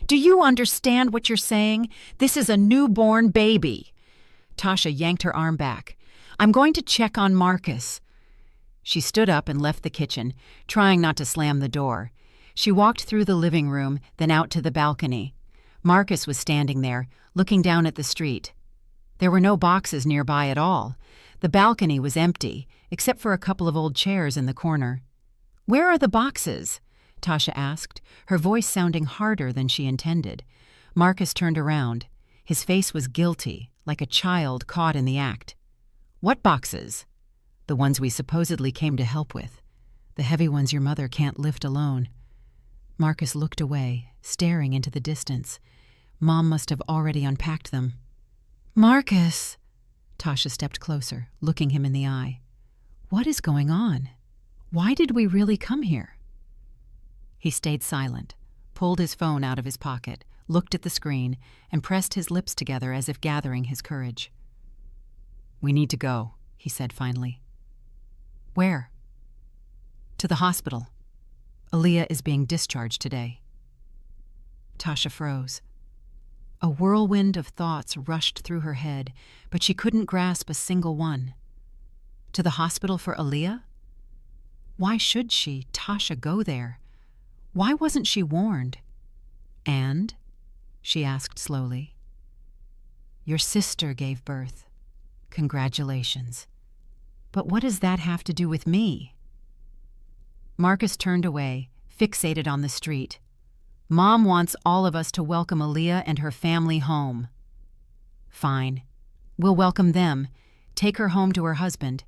Do you understand what you're saying? This is a newborn baby. Tasha yanked her arm back. I'm going to check on Marcus. She stood up and left the kitchen, trying not to slam the door. She walked through the living room, then out to the balcony. Marcus was standing there, looking down at the street. There were no boxes nearby at all. The balcony was empty, except for a couple of old chairs in the corner. Where are the boxes? Tasha asked, her voice sounding harder than she intended. Marcus turned around. His face was guilty, like a child caught in the act. What boxes? The ones we supposedly came to help with. The heavy ones your mother can't lift alone. Marcus looked away, staring into the distance. Mom must have already unpacked them. Marcus! Tasha stepped closer, looking him in the eye. What is going on? Why did we really come here? He stayed silent, pulled his phone out of his pocket, looked at the screen, and pressed his lips together as if gathering his courage. We need to go, he said finally. Where? To the hospital. Aaliyah is being discharged today. Tasha froze. A whirlwind of thoughts rushed through her head, but she couldn't grasp a single one. To the hospital for Aaliyah? Why should she, Tasha, go there? Why wasn't she warned? And? She asked slowly. Your sister gave birth. Congratulations. But what does that have to do with me? Marcus turned away, fixated on the street. Mom wants all of us to welcome Aaliyah and her family home. Fine. We'll welcome them, take her home to her husband.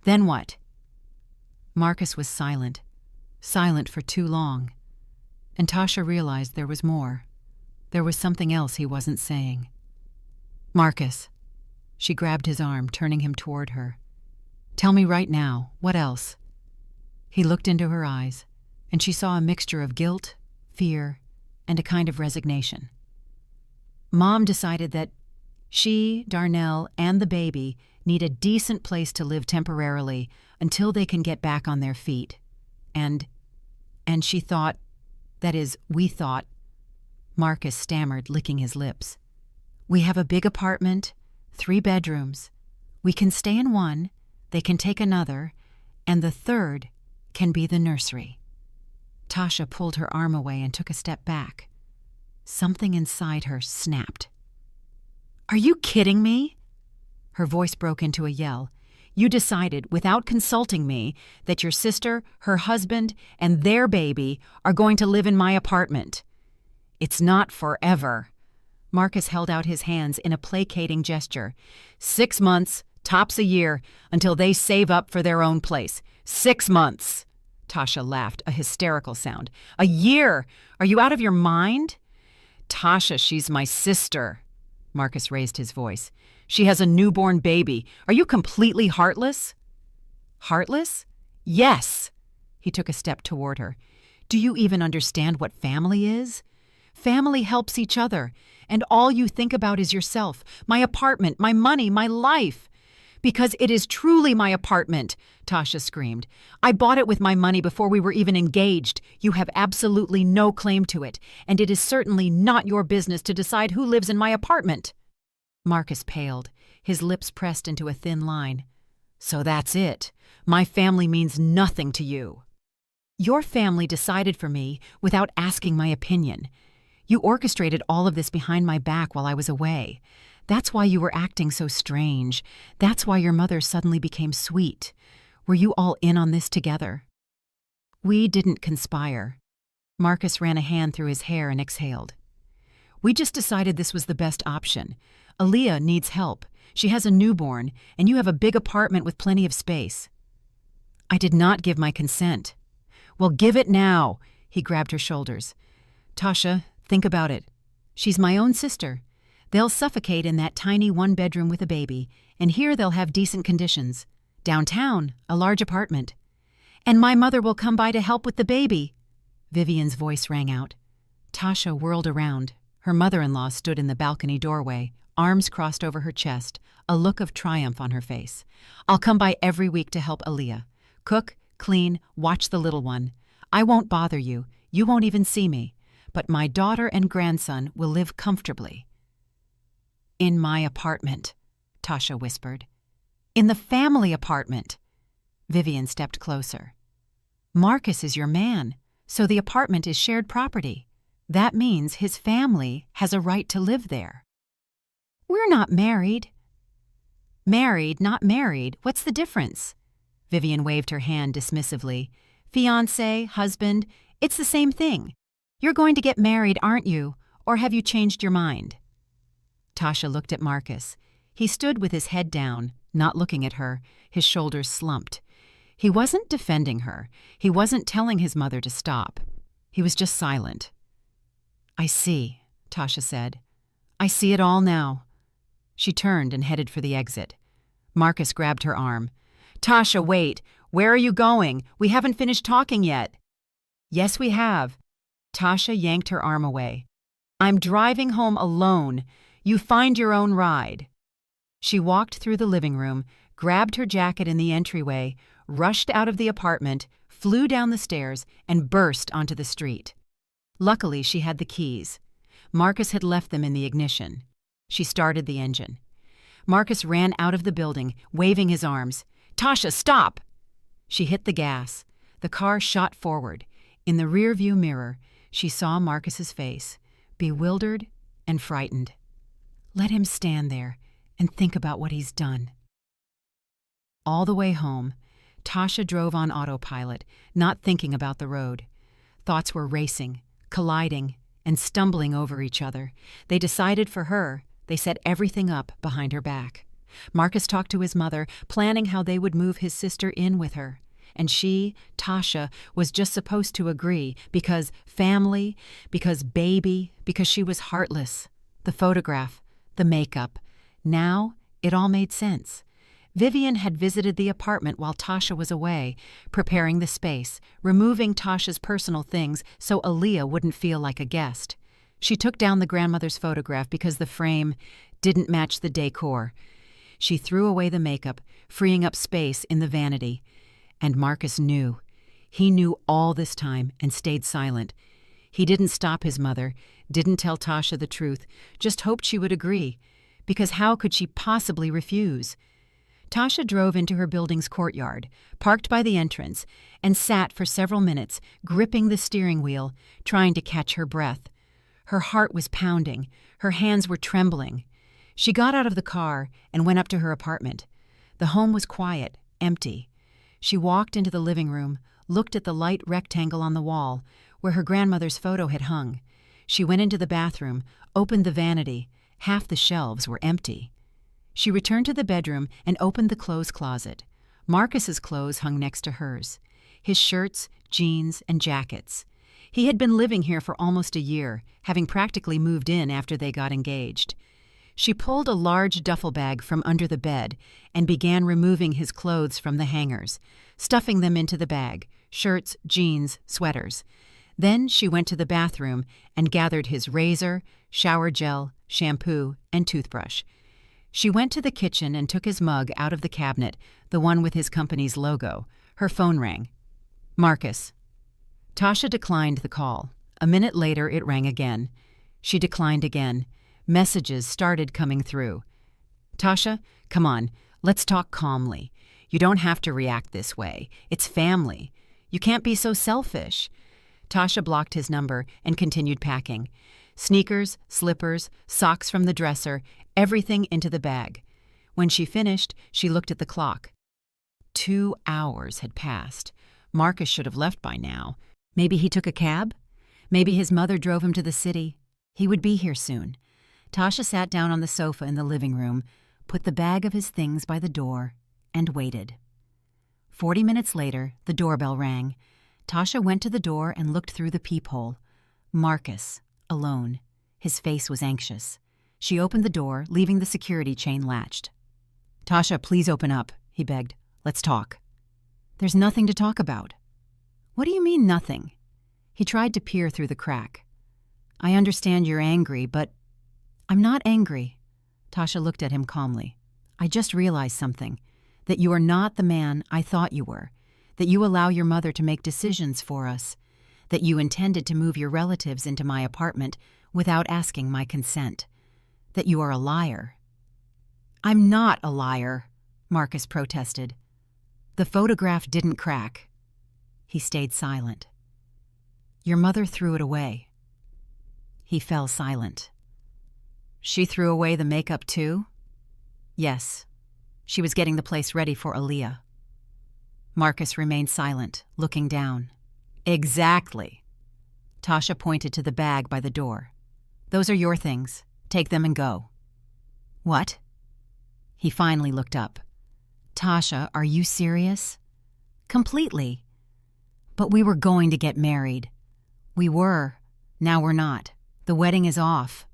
Then what? Marcus was silent for too long. And Tasha realized there was more. There was something else he wasn't saying. Marcus. She grabbed his arm, turning him toward her. Tell me right now, what else? He looked into her eyes, and she saw a mixture of guilt, fear, and a kind of resignation. Mom decided that she, Darnell, and the baby need a decent place to live temporarily until they can get back on their feet. And she thought, that is, we thought, Marcus stammered, licking his lips. We have a big apartment, 3 bedrooms. We can stay in one, they can take another, and the third can be the nursery. Tasha pulled her arm away and took a step back. Something inside her snapped. Are you kidding me? Her voice broke into a yell. You decided, without consulting me, that your sister, her husband, and their baby are going to live in my apartment. It's not forever. Marcus held out his hands in a placating gesture. 6 months, tops a year, until they save up for their own place. 6 months. Tasha laughed, a hysterical sound. A year? Are you out of your mind? Tasha, she's my sister. Marcus raised his voice. She has a newborn baby. Are you completely heartless? Heartless? Yes. He took a step toward her. Do you even understand what family is? Family helps each other, and all you think about is yourself, my apartment, my money, my life. Because it is truly my apartment, Tasha screamed. I bought it with my money before we were even engaged. You have absolutely no claim to it, and it is certainly not your business to decide who lives in my apartment. Marcus paled, his lips pressed into a thin line. So that's it. My family means nothing to you. Your family decided for me without asking my opinion. You orchestrated all of this behind my back while I was away. That's why you were acting so strange. That's why your mother suddenly became sweet. Were you all in on this together? We didn't conspire. Marcus ran a hand through his hair and exhaled. We just decided this was the best option. Aaliyah needs help. She has a newborn, and you have a big apartment with plenty of space. I did not give my consent. Well, give it now. He grabbed her shoulders. Tasha, think about it. She's my own sister. They'll suffocate in that tiny 1-bedroom with a baby, and here they'll have decent conditions. Downtown, a large apartment. And my mother will come by to help with the baby. Vivian's voice rang out. Tasha whirled around. Her mother-in-law stood in the balcony doorway, arms crossed over her chest, a look of triumph on her face. I'll come by every week to help Aaliyah. Cook, clean, watch the little one. I won't bother you. You won't even see me. But my daughter and grandson will live comfortably. In my apartment, Tasha whispered. In the family apartment. Vivian stepped closer. Marcus is your man, so the apartment is shared property. That means his family has a right to live there. We're not married. Married, not married. What's the difference? Vivian waved her hand dismissively. Fiancé, husband, it's the same thing. You're going to get married, aren't you? Or have you changed your mind? Tasha looked at Marcus. He stood with his head down, not looking at her, his shoulders slumped. He wasn't defending her. He wasn't telling his mother to stop. He was just silent. I see, Tasha said. I see it all now. She turned and headed for the exit. Marcus grabbed her arm. "Tasha, wait. Where are you going? We haven't finished talking yet." "Yes, we have." Tasha yanked her arm away. "I'm driving home alone. You find your own ride." She walked through the living room, grabbed her jacket in the entryway, rushed out of the apartment, flew down the stairs, and burst onto the street. Luckily, she had the keys. Marcus had left them in the ignition. She started the engine. Marcus ran out of the building, waving his arms. "Tasha, stop!" She hit the gas. The car shot forward. In the rearview mirror, she saw Marcus's face, bewildered and frightened. Let him stand there and think about what he's done. All the way home, Tasha drove on autopilot, not thinking about the road. Thoughts were racing, colliding, and stumbling over each other. They decided for her. They set everything up behind her back. Marcus talked to his mother, planning how they would move his sister in with her. And she, Tasha, was just supposed to agree because family, because baby, because she was heartless. The photograph, the makeup. Now, it all made sense. Vivian had visited the apartment while Tasha was away, preparing the space, removing Tasha's personal things so Aaliyah wouldn't feel like a guest. She took down the grandmother's photograph because the frame didn't match the decor. She threw away the makeup, freeing up space in the vanity. And Marcus knew. He knew all this time and stayed silent. He didn't stop his mother, didn't tell Tasha the truth, just hoped she would agree. Because how could she possibly refuse? Tasha drove into her building's courtyard, parked by the entrance, and sat for several minutes, gripping the steering wheel, trying to catch her breath. Her heart was pounding. Her hands were trembling. She got out of the car and went up to her apartment. The home was quiet, empty. She walked into the living room, looked at the light rectangle on the wall, where her grandmother's photo had hung. She went into the bathroom, opened the vanity. Half the shelves were empty. She returned to the bedroom and opened the clothes closet. Marcus's clothes hung next to hers. His shirts, jeans, and jackets. He had been living here for almost a year, having practically moved in after they got engaged. She pulled a large duffel bag from under the bed and began removing his clothes from the hangers, stuffing them into the bag, shirts, jeans, sweaters. Then she went to the bathroom and gathered his razor, shower gel, shampoo, and toothbrush. She went to the kitchen and took his mug out of the cabinet, the one with his company's logo. Her phone rang. "Marcus." Tasha declined the call. A minute later, it rang again. She declined again. Messages started coming through. "Tasha, come on, let's talk calmly. You don't have to react this way. It's family. You can't be so selfish." Tasha blocked his number and continued packing. Sneakers, slippers, socks from the dresser, everything into the bag. When she finished, she looked at the clock. 2 hours had passed. Marcus should have left by now. Maybe he took a cab? Maybe his mother drove him to the city. He would be here soon. Tasha sat down on the sofa in the living room, put the bag of his things by the door, and waited. 40 minutes later, the doorbell rang. Tasha went to the door and looked through the peephole. Marcus, alone. His face was anxious. She opened the door, leaving the security chain latched. "Tasha, please open up," he begged. "Let's talk." "There's nothing to talk about." "What do you mean, nothing?" He tried to peer through the crack. "I understand you're angry, but—" "I'm not angry." Tasha looked at him calmly. "I just realized something. That you are not the man I thought you were. That you allow your mother to make decisions for us. That you intended to move your relatives into my apartment without asking my consent. That you are a liar." "I'm not a liar," Marcus protested. "The photograph didn't crack." He stayed silent. "Your mother threw it away." He fell silent. "She threw away the makeup too?" "Yes. She was getting the place ready for Aaliyah." Marcus remained silent, looking down. "Exactly." Tasha pointed to the bag by the door. "Those are your things. Take them and go." "What?" He finally looked up. "Tasha, are you serious?" "Completely." "But we were going to get married." "We were. Now we're not. The wedding is off."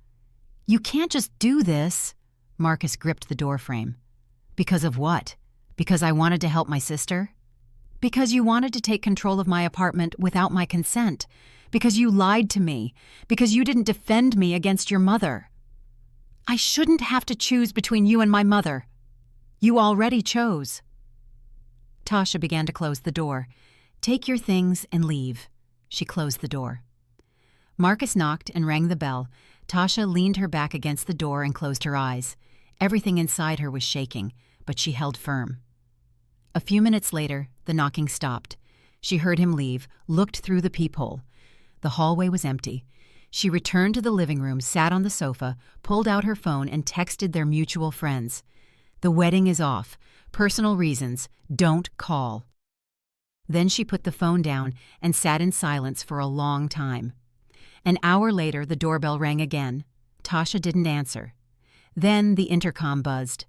"You can't just do this." Marcus gripped the doorframe. Because of what? Because I wanted to help my sister? Because you wanted to take control of my apartment without my consent? Because you lied to me? Because you didn't defend me against your mother? I shouldn't have to choose between you and my mother. You already chose. Tasha began to close the door. Take your things and leave. She closed the door. Marcus knocked and rang the bell. Tasha leaned her back against the door and closed her eyes. Everything inside her was shaking, but she held firm. A few minutes later, the knocking stopped. She heard him leave, looked through the peephole. The hallway was empty. She returned to the living room, sat on the sofa, pulled out her phone, and texted their mutual friends. The wedding is off. Personal reasons. Don't call. Then she put the phone down and sat in silence for a long time. An hour later, the doorbell rang again. Tasha didn't answer. Then the intercom buzzed.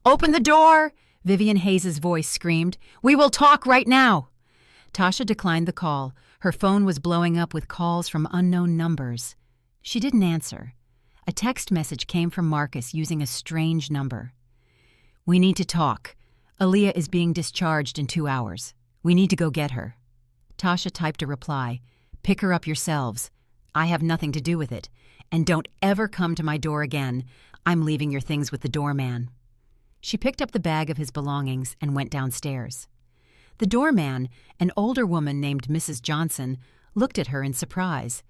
"Open the door!" Vivian Hayes' voice screamed. "We will talk right now!" Tasha declined the call. Her phone was blowing up with calls from unknown numbers. She didn't answer. A text message came from Marcus using a strange number. "We need to talk. Aaliyah is being discharged in 2 hours. We need to go get her." Tasha typed a reply. "Pick her up yourselves. I have nothing to do with it. And don't ever come to my door again. I'm leaving your things with the doorman." She picked up the bag of his belongings and went downstairs. The doorman, an older woman named Mrs. Johnson, looked at her in surprise.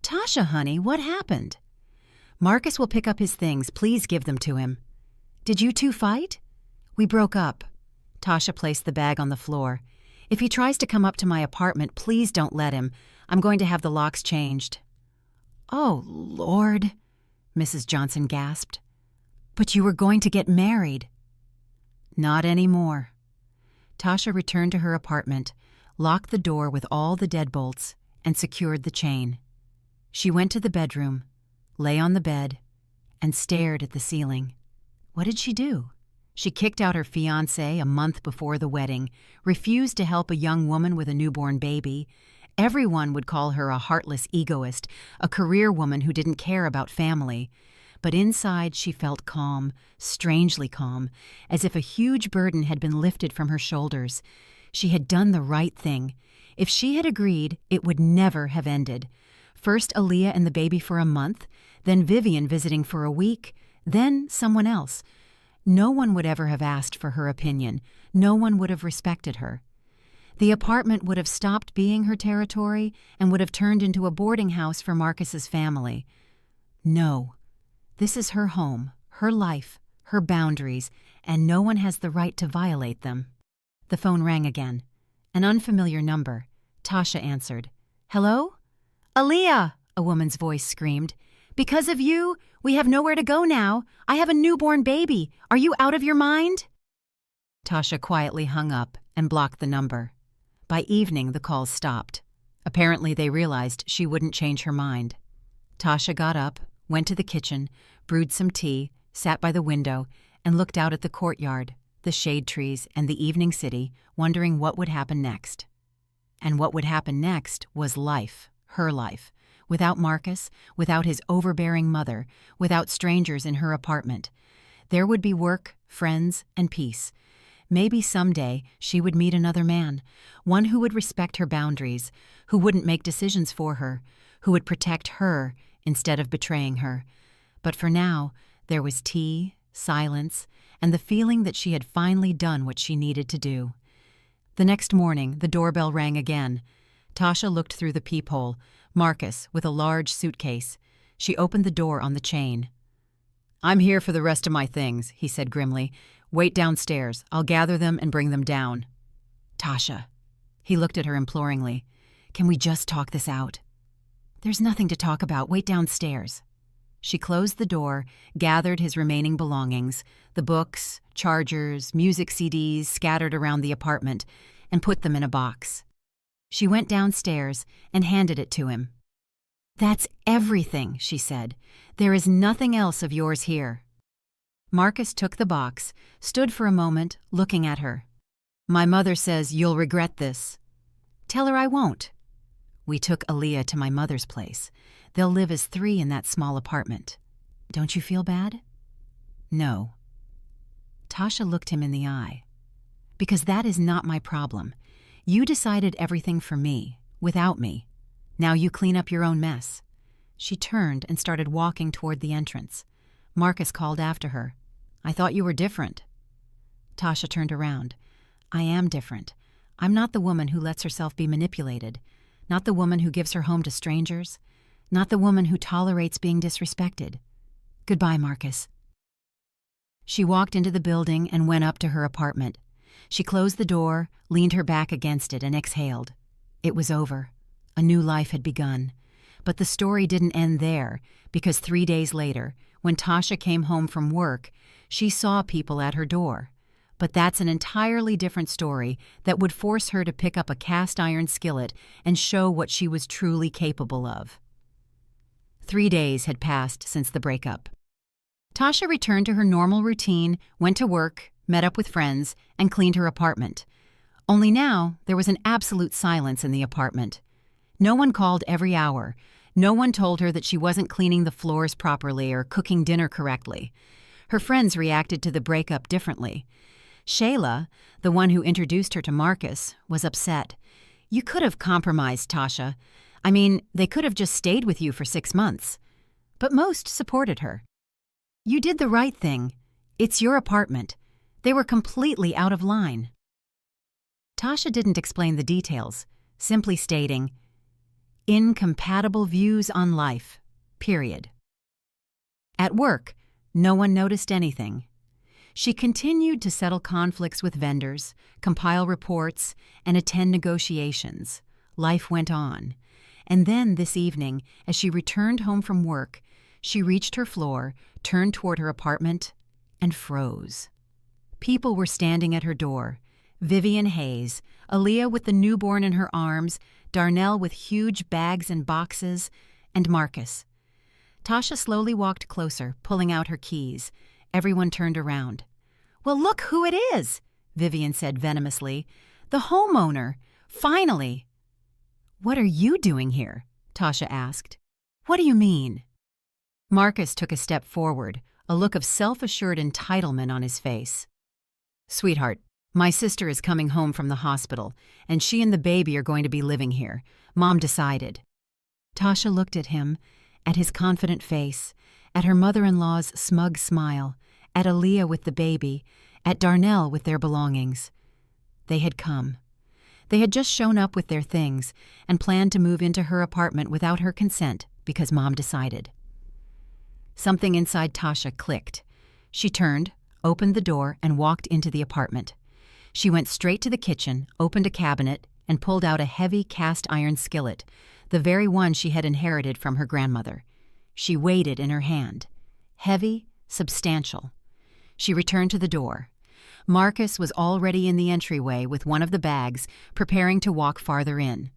"Tasha, honey, what happened?" "Marcus will pick up his things. Please give them to him." "Did you two fight?" "We broke up." Tasha placed the bag on the floor. "If he tries to come up to my apartment, please don't let him. I'm going to have the locks changed." "Oh, Lord," Mrs. Johnson gasped. "But you were going to get married." "Not anymore." Tasha returned to her apartment, locked the door with all the deadbolts, and secured the chain. She went to the bedroom, lay on the bed, and stared at the ceiling. What did she do? She kicked out her fiancé a month before the wedding, refused to help a young woman with a newborn baby. Everyone would call her a heartless egoist, a career woman who didn't care about family. But inside she felt calm, strangely calm, as if a huge burden had been lifted from her shoulders. She had done the right thing. If she had agreed, it would never have ended. First Aaliyah and the baby for a month, then Vivian visiting for a week, then someone else. No one would ever have asked for her opinion. No one would have respected her. The apartment would have stopped being her territory and would have turned into a boarding house for Marcus's family. No. This is her home, her life, her boundaries, and no one has the right to violate them. The phone rang again. An unfamiliar number. Tasha answered. "Hello?" "Aaliyah," a woman's voice screamed. "Because of you, we have nowhere to go now. I have a newborn baby. Are you out of your mind?" Tasha quietly hung up and blocked the number. By evening, the calls stopped. Apparently, they realized she wouldn't change her mind. Tasha got up, went to the kitchen, brewed some tea, sat by the window, and looked out at the courtyard, the shade trees, and the evening city, wondering what would happen next. And what would happen next was life, her life, without Marcus, without his overbearing mother, without strangers in her apartment. There would be work, friends, and peace. Maybe someday she would meet another man, one who would respect her boundaries, who wouldn't make decisions for her, who would protect her instead of betraying her. But for now, there was tea, silence, and the feeling that she had finally done what she needed to do. The next morning, the doorbell rang again. Tasha looked through the peephole. Marcus, with a large suitcase. She opened the door on the chain. "I'm here for the rest of my things," he said grimly. "Wait downstairs. I'll gather them and bring them down." "Tasha." He looked at her imploringly. "Can we just talk this out?" "There's nothing to talk about. Wait downstairs." She closed the door, gathered his remaining belongings, the books, chargers, music CDs scattered around the apartment, and put them in a box. She went downstairs and handed it to him. "That's everything," she said. "There is nothing else of yours here." Marcus took the box, stood for a moment, looking at her. "My mother says you'll regret this." "Tell her I won't." "We took Aaliyah to my mother's place. They'll live as 3 in that small apartment. Don't you feel bad?" "No." Tasha looked him in the eye. "Because that is not my problem. You decided everything for me, without me. Now you clean up your own mess." She turned and started walking toward the entrance. Marcus called after her. "I thought you were different." Tasha turned around. "I am different. I'm not the woman who lets herself be manipulated, not the woman who gives her home to strangers, not the woman who tolerates being disrespected. Goodbye, Marcus." She walked into the building and went up to her apartment. She closed the door, leaned her back against it, and exhaled. It was over. A new life had begun. But the story didn't end there, because 3 days later, when Tasha came home from work, she saw people at her door. But that's an entirely different story that would force her to pick up a cast-iron skillet and show what she was truly capable of. 3 days had passed since the breakup. Tasha returned to her normal routine, went to work, met up with friends, and cleaned her apartment. Only now, there was an absolute silence in the apartment. No one called every hour. No one told her that she wasn't cleaning the floors properly or cooking dinner correctly. Her friends reacted to the breakup differently. Shayla, the one who introduced her to Marcus, was upset. "You could have compromised, Tasha. I mean, they could have just stayed with you for 6 months." But most supported her. "You did the right thing. It's your apartment." They were completely out of line. Tasha didn't explain the details, simply stating, "Incompatible views on life, period." At work, no one noticed anything. She continued to settle conflicts with vendors, compile reports, and attend negotiations. Life went on. And then this evening, as she returned home from work, she reached her floor, turned toward her apartment, and froze. People were standing at her door. Vivian Hayes, Aaliyah with the newborn in her arms, Darnell with huge bags and boxes, and Marcus. Tasha slowly walked closer, pulling out her keys. Everyone turned around. "Well, look who it is," Vivian said venomously. "The homeowner. Finally." "What are you doing here?" Tasha asked. "What do you mean?" Marcus took a step forward, a look of self-assured entitlement on his face. "Sweetheart, my sister is coming home from the hospital, and she and the baby are going to be living here. Mom decided." Tasha looked at him, at his confident face, at her mother-in-law's smug smile, at Aaliyah with the baby, at Darnell with their belongings. They had come. They had just shown up with their things and planned to move into her apartment without her consent because Mom decided. Something inside Tasha clicked. She turned, opened the door, and walked into the apartment. She went straight to the kitchen, opened a cabinet, and pulled out a heavy cast-iron skillet, the very one she had inherited from her grandmother. She weighed it in her hand. Heavy, substantial. She returned to the door. Marcus was already in the entryway with one of the bags, preparing to walk farther in.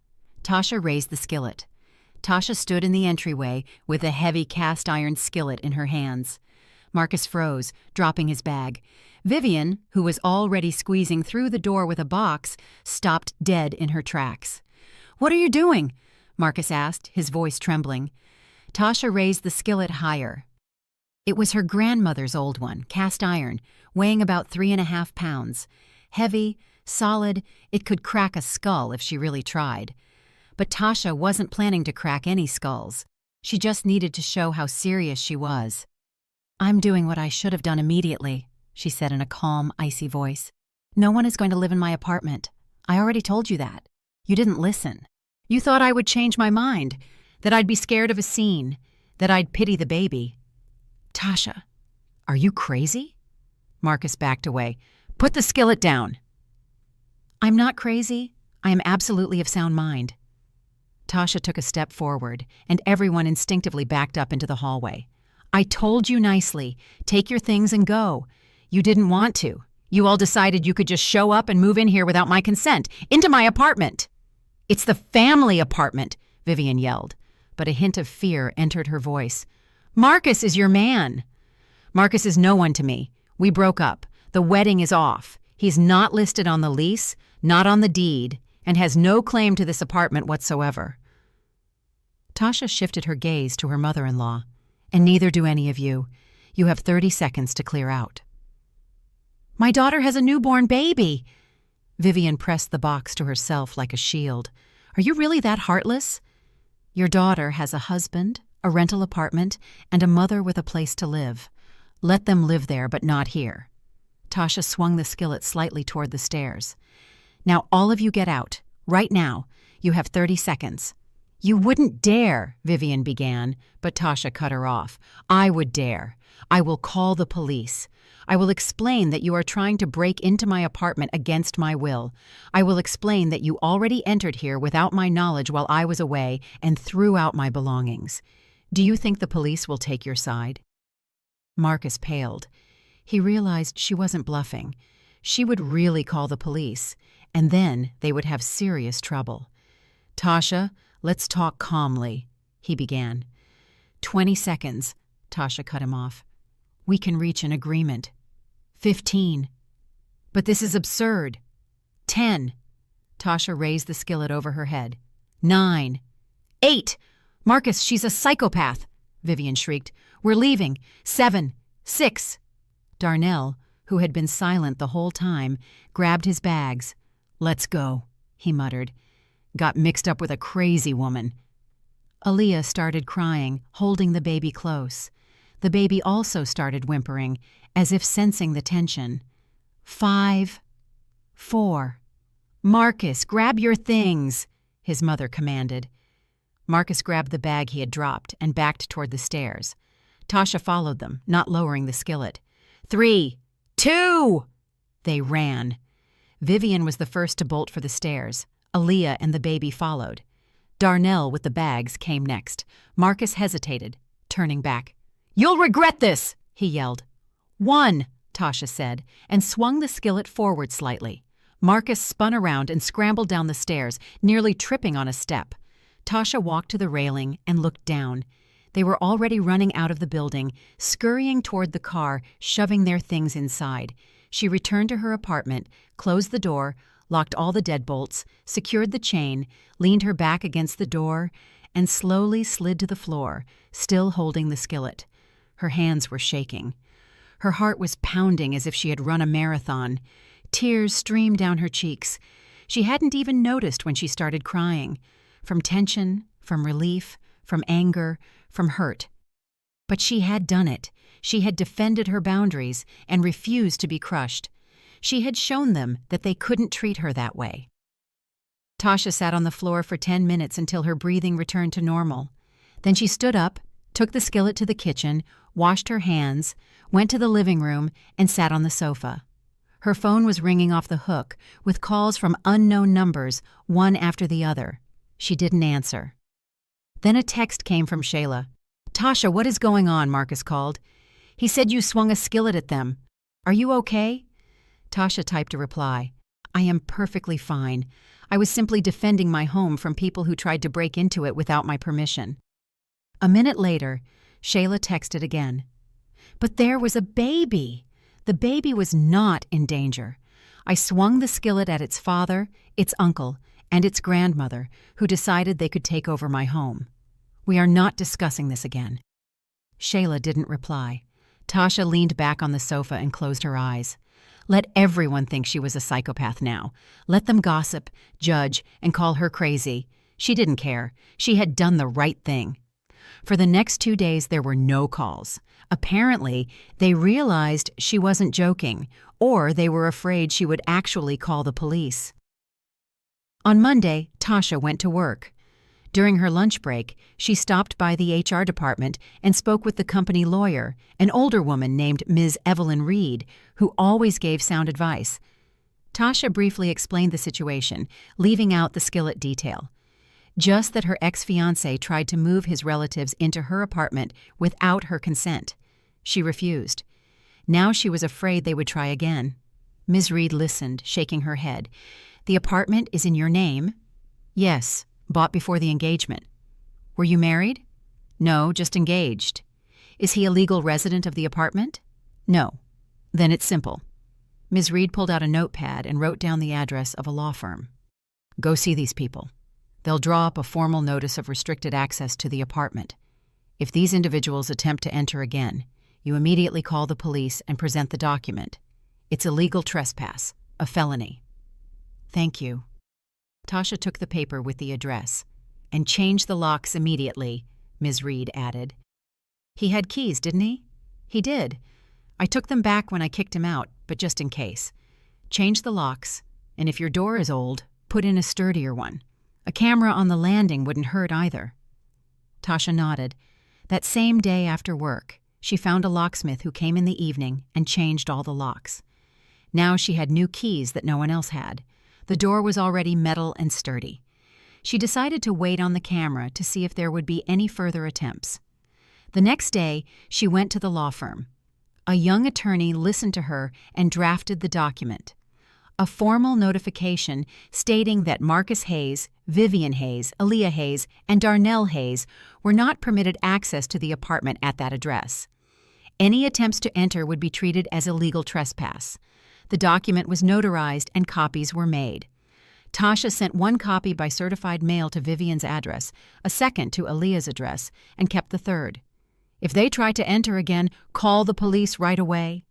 Tasha raised the skillet. Tasha stood in the entryway with a heavy cast-iron skillet in her hands. Marcus froze, dropping his bag. Vivian, who was already squeezing through the door with a box, stopped dead in her tracks. "What are you doing?" Marcus asked, his voice trembling. Tasha raised the skillet higher. It was her grandmother's old one, cast iron, weighing about 3.5 pounds. Heavy, solid, it could crack a skull if she really tried. But Tasha wasn't planning to crack any skulls. She just needed to show how serious she was. "I'm doing what I should have done immediately," she said in a calm, icy voice. "No one is going to live in my apartment. I already told you that. You didn't listen. You thought I would change my mind, that I'd be scared of a scene, that I'd pity the baby." "Tasha, are you crazy?" Marcus backed away. "Put the skillet down." "I'm not crazy. I am absolutely of sound mind." Tasha took a step forward, and everyone instinctively backed up into the hallway. "I told you nicely, take your things and go. You didn't want to. You all decided you could just show up and move in here without my consent, into my apartment." "It's the family apartment," Vivian yelled, but a hint of fear entered her voice. "Marcus is your man." "Marcus is no one to me. We broke up. The wedding is off. He's not listed on the lease, not on the deed, and has no claim to this apartment whatsoever." Tasha shifted her gaze to her mother-in-law. "And neither do any of you. You have 30 seconds to clear out." My daughter has a newborn baby. Vivian pressed the box to herself like a shield. Are you really that heartless? Your daughter has a husband, a rental apartment, and a mother with a place to live. Let them live there, but not here. Tasha swung the skillet slightly toward the stairs. Now all of you get out. Right now. You have 30 seconds. You wouldn't dare, Vivian began, but Tasha cut her off. I would dare. I will call the police. I will explain that you are trying to break into my apartment against my will. I will explain that you already entered here without my knowledge while I was away and threw out my belongings. Do you think the police will take your side? Marcus paled. He realized she wasn't bluffing. She would really call the police, and then they would have serious trouble. Tasha, let's talk calmly, he began. 20 seconds, Tasha cut him off. We can reach an agreement. 15. But this is absurd. 10. Tasha raised the skillet over her head. 9. 8. Marcus, she's a psychopath, Vivian shrieked. We're leaving. 7. 6. Darnell, who had been silent the whole time, grabbed his bags. Let's go, he muttered. Got mixed up with a crazy woman. Aaliyah started crying, holding the baby close. The baby also started whimpering, as if sensing the tension. 5. 4. Marcus, grab your things, his mother commanded. Marcus grabbed the bag he had dropped and backed toward the stairs. Tasha followed them, not lowering the skillet. 3. 2. They ran. Vivian was the first to bolt for the stairs. Aaliyah and the baby followed. Darnell, with the bags, came next. Marcus hesitated, turning back. You'll regret this, he yelled. 1, Tasha said, and swung the skillet forward slightly. Marcus spun around and scrambled down the stairs, nearly tripping on a step. Tasha walked to the railing and looked down. They were already running out of the building, scurrying toward the car, shoving their things inside. She returned to her apartment, closed the door, locked all the deadbolts, secured the chain, leaned her back against the door, and slowly slid to the floor, still holding the skillet. Her hands were shaking. Her heart was pounding as if she had run a marathon. Tears streamed down her cheeks. She hadn't even noticed when she started crying. From tension, from relief, from anger, from hurt. But she had done it. She had defended her boundaries and refused to be crushed. She had shown them that they couldn't treat her that way. Tasha sat on the floor for 10 minutes until her breathing returned to normal. Then she stood up, took the skillet to the kitchen, washed her hands, went to the living room, and sat on the sofa. Her phone was ringing off the hook, with calls from unknown numbers, one after the other. She didn't answer. Then a text came from Shayla. Tasha, what is going on? Marcus called. He said you swung a skillet at them. Are you okay? Tasha typed a reply. I am perfectly fine. I was simply defending my home from people who tried to break into it without my permission. A minute later, Shayla texted again. But there was a baby. The baby was not in danger. I swung the skillet at its father, its uncle, and its grandmother, who decided they could take over my home. We are not discussing this again. Shayla didn't reply. Tasha leaned back on the sofa and closed her eyes. Let everyone think she was a psychopath now. Let them gossip, judge, and call her crazy. She didn't care. She had done the right thing. For the next 2 days, there were no calls. Apparently, they realized she wasn't joking, or they were afraid she would actually call the police. On Monday, Tasha went to work. During her lunch break, she stopped by the HR department and spoke with the company lawyer, an older woman named Ms. Evelyn Reed, who always gave sound advice. Tasha briefly explained the situation, leaving out the skillet detail. Just that her ex-fiancé tried to move his relatives into her apartment without her consent. She refused. Now she was afraid they would try again. Ms. Reed listened, shaking her head. The apartment is in your name? Yes. Bought before the engagement. Were you married? No, just engaged. Is he a legal resident of the apartment? No. Then it's simple. Ms. Reed pulled out a notepad and wrote down the address of a law firm. Go see these people. They'll draw up a formal notice of restricted access to the apartment. If these individuals attempt to enter again, you immediately call the police and present the document. It's illegal trespass, a felony. Thank you. Tasha took the paper with the address. And change the locks immediately, Ms. Reed added. He had keys, didn't he? He did. I took them back when I kicked him out, but just in case. Change the locks, and if your door is old, put in a sturdier one. A camera on the landing wouldn't hurt either. Tasha nodded. That same day after work, she found a locksmith who came in the evening and changed all the locks. Now she had new keys that no one else had. The door was already metal and sturdy. She decided to wait on the camera to see if there would be any further attempts. The next day, she went to the law firm. A young attorney listened to her and drafted the document. A formal notification stating that Marcus Hayes, Vivian Hayes, Aaliyah Hayes, and Darnell Hayes were not permitted access to the apartment at that address. Any attempts to enter would be treated as illegal trespass. The document was notarized and copies were made. Tasha sent one copy by certified mail to Vivian's address, a second to Aaliyah's address, and kept the third. If they try to enter again, call the police right away,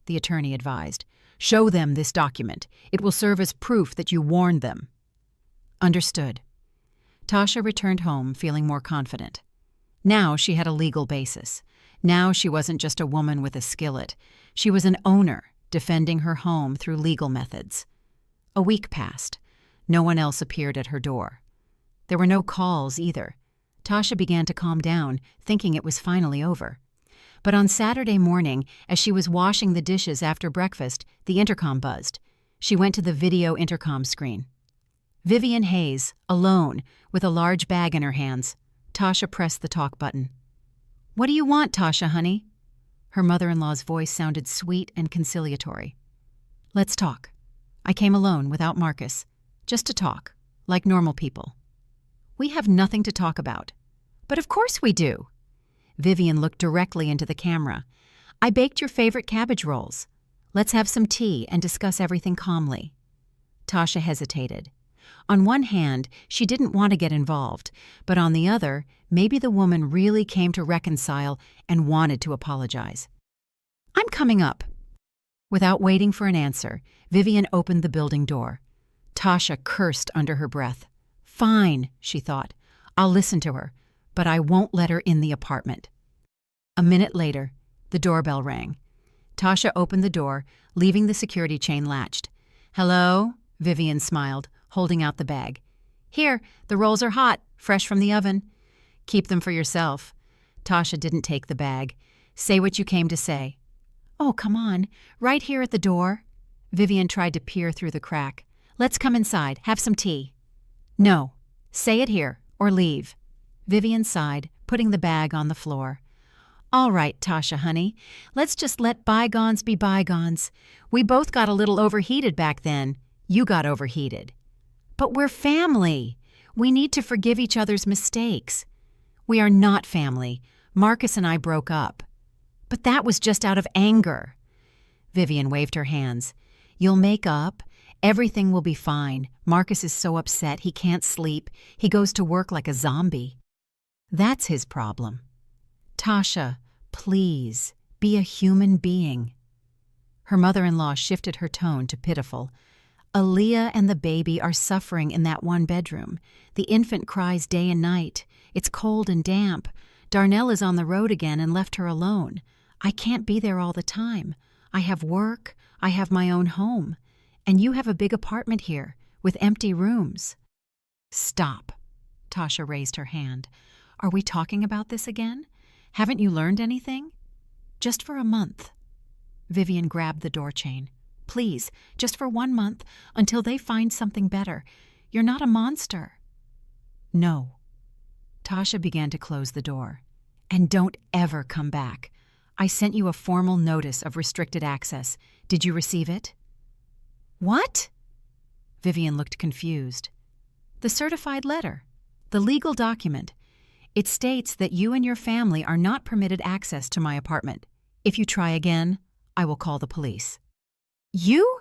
the attorney advised. Show them this document. It will serve as proof that you warned them. Understood. Tasha returned home feeling more confident. Now she had a legal basis. Now she wasn't just a woman with a skillet. She was an owner, defending her home through legal methods. A week passed. No one else appeared at her door. There were no calls either. Tasha began to calm down, thinking it was finally over. But on Saturday morning, as she was washing the dishes after breakfast, the intercom buzzed. She went to the video intercom screen. Vivian Hayes, alone, with a large bag in her hands. Tasha pressed the talk button. "What do you want, Tasha, honey?" Her mother-in-law's voice sounded sweet and conciliatory. "Let's talk. I came alone, without Marcus. Just to talk, like normal people." "We have nothing to talk about." "But of course we do." Vivian looked directly into the camera. "I baked your favorite cabbage rolls. Let's have some tea and discuss everything calmly." Tasha hesitated. On one hand, she didn't want to get involved, but on the other, maybe the woman really came to reconcile and wanted to apologize. "I'm coming up." Without waiting for an answer, Vivian opened the building door. Tasha cursed under her breath. Fine, she thought. I'll listen to her, but I won't let her in the apartment. A minute later, the doorbell rang. Tasha opened the door, leaving the security chain latched. "Hello?" Vivian smiled, holding out the bag. "Here, the rolls are hot, fresh from the oven." "Keep them for yourself." Tasha didn't take the bag. "Say what you came to say." "Oh, come on, right here at the door." Vivian tried to peer through the crack. "Let's come inside, have some tea." "No, say it here, or leave." Vivian sighed, putting the bag on the floor. "All right, Tasha, honey, let's just let bygones be bygones. We both got a little overheated back then. You got overheated. But we're family. We need to forgive each other's mistakes. We are not family. Marcus and I broke up. But that was just out of anger." Vivian waved her hands. "You'll make up. Everything will be fine. Marcus is so upset he can't sleep. He goes to work like a zombie. That's his problem. Tasha, please, be a human being." Her mother-in-law shifted her tone to pitiful. "Aaliyah and the baby are suffering in that one bedroom. The infant cries day and night. It's cold and damp. Darnell is on the road again and left her alone. I can't be there all the time. I have work. I have my own home. And you have a big apartment here, with empty rooms." "Stop." Tasha raised her hand. "Are we talking about this again? Haven't you learned anything? Just for a month." Vivian grabbed the door chain. "Please, just for 1 month, until they find something better. You're not a monster." "No." Tasha began to close the door. "And don't ever come back. I sent you a formal notice of restricted access. Did you receive it?" "What?" Vivian looked confused. "The certified letter. The legal document. It states that you and your family are not permitted access to my apartment. If you try again, I will call the police." "You?"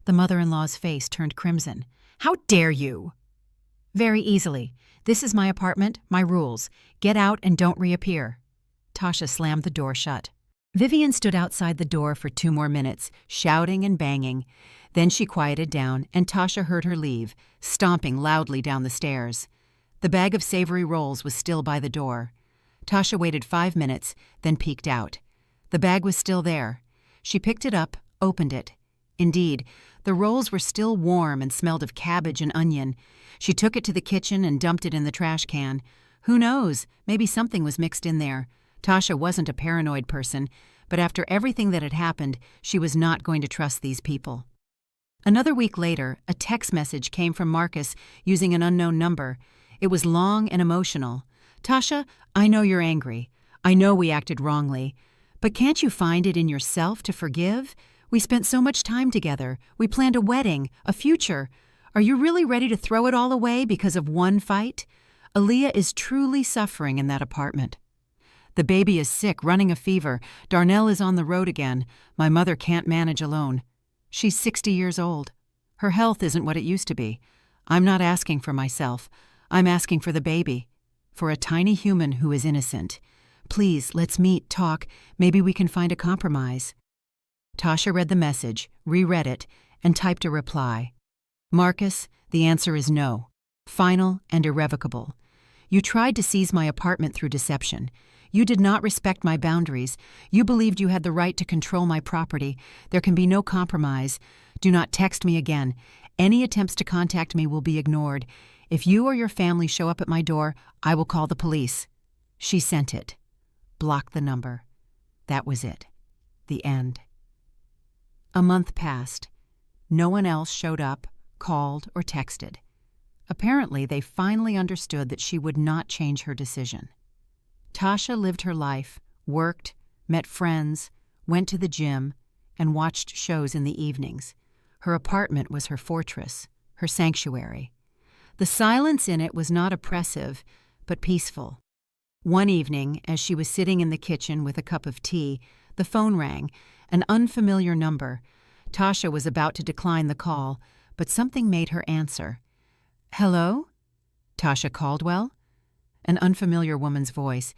The mother-in-law's face turned crimson. "How dare you?" "Very easily. This is my apartment, my rules. Get out and don't reappear." Tasha slammed the door shut. Vivian stood outside the door for 2 more minutes, shouting and banging. Then she quieted down, and Tasha heard her leave, stomping loudly down the stairs. The bag of savory rolls was still by the door. Tasha waited 5 minutes, then peeked out. The bag was still there. She picked it up, opened it. Indeed, the rolls were still warm and smelled of cabbage and onion. She took it to the kitchen and dumped it in the trash can. Who knows? Maybe something was mixed in there. Tasha wasn't a paranoid person, but after everything that had happened, she was not going to trust these people. Another week later, a text message came from Marcus using an unknown number. It was long and emotional. "Tasha, I know you're angry. I know we acted wrongly. But can't you find it in yourself to forgive? We spent so much time together. We planned a wedding, a future. Are you really ready to throw it all away because of one fight? Aaliyah is truly suffering in that apartment. The baby is sick, running a fever. Darnell is on the road again. My mother can't manage alone. She's 60 years old. Her health isn't what it used to be. I'm not asking for myself. I'm asking for the baby. For a tiny human who is innocent. Please, let's meet, talk. Maybe we can find a compromise." Tasha read the message, reread it, and typed a reply. "Marcus, the answer is no. Final and irrevocable. You tried to seize my apartment through deception. You did not respect my boundaries. You believed you had the right to control my property. There can be no compromise. Do not text me again. Any attempts to contact me will be ignored. If you or your family show up at my door, I will call the police." She sent it. Blocked the number. That was it. The end. A month passed. No one else showed up, called, or texted. Apparently, they finally understood that she would not change her decision. Tasha lived her life, worked, met friends, went to the gym, and watched shows in the evenings. Her apartment was her fortress, her sanctuary. The silence in it was not oppressive, but peaceful. One evening, as she was sitting in the kitchen with a cup of tea, the phone rang, an unfamiliar number. Tasha was about to decline the call, but something made her answer. "Hello? Tasha Caldwell?" An unfamiliar woman's voice.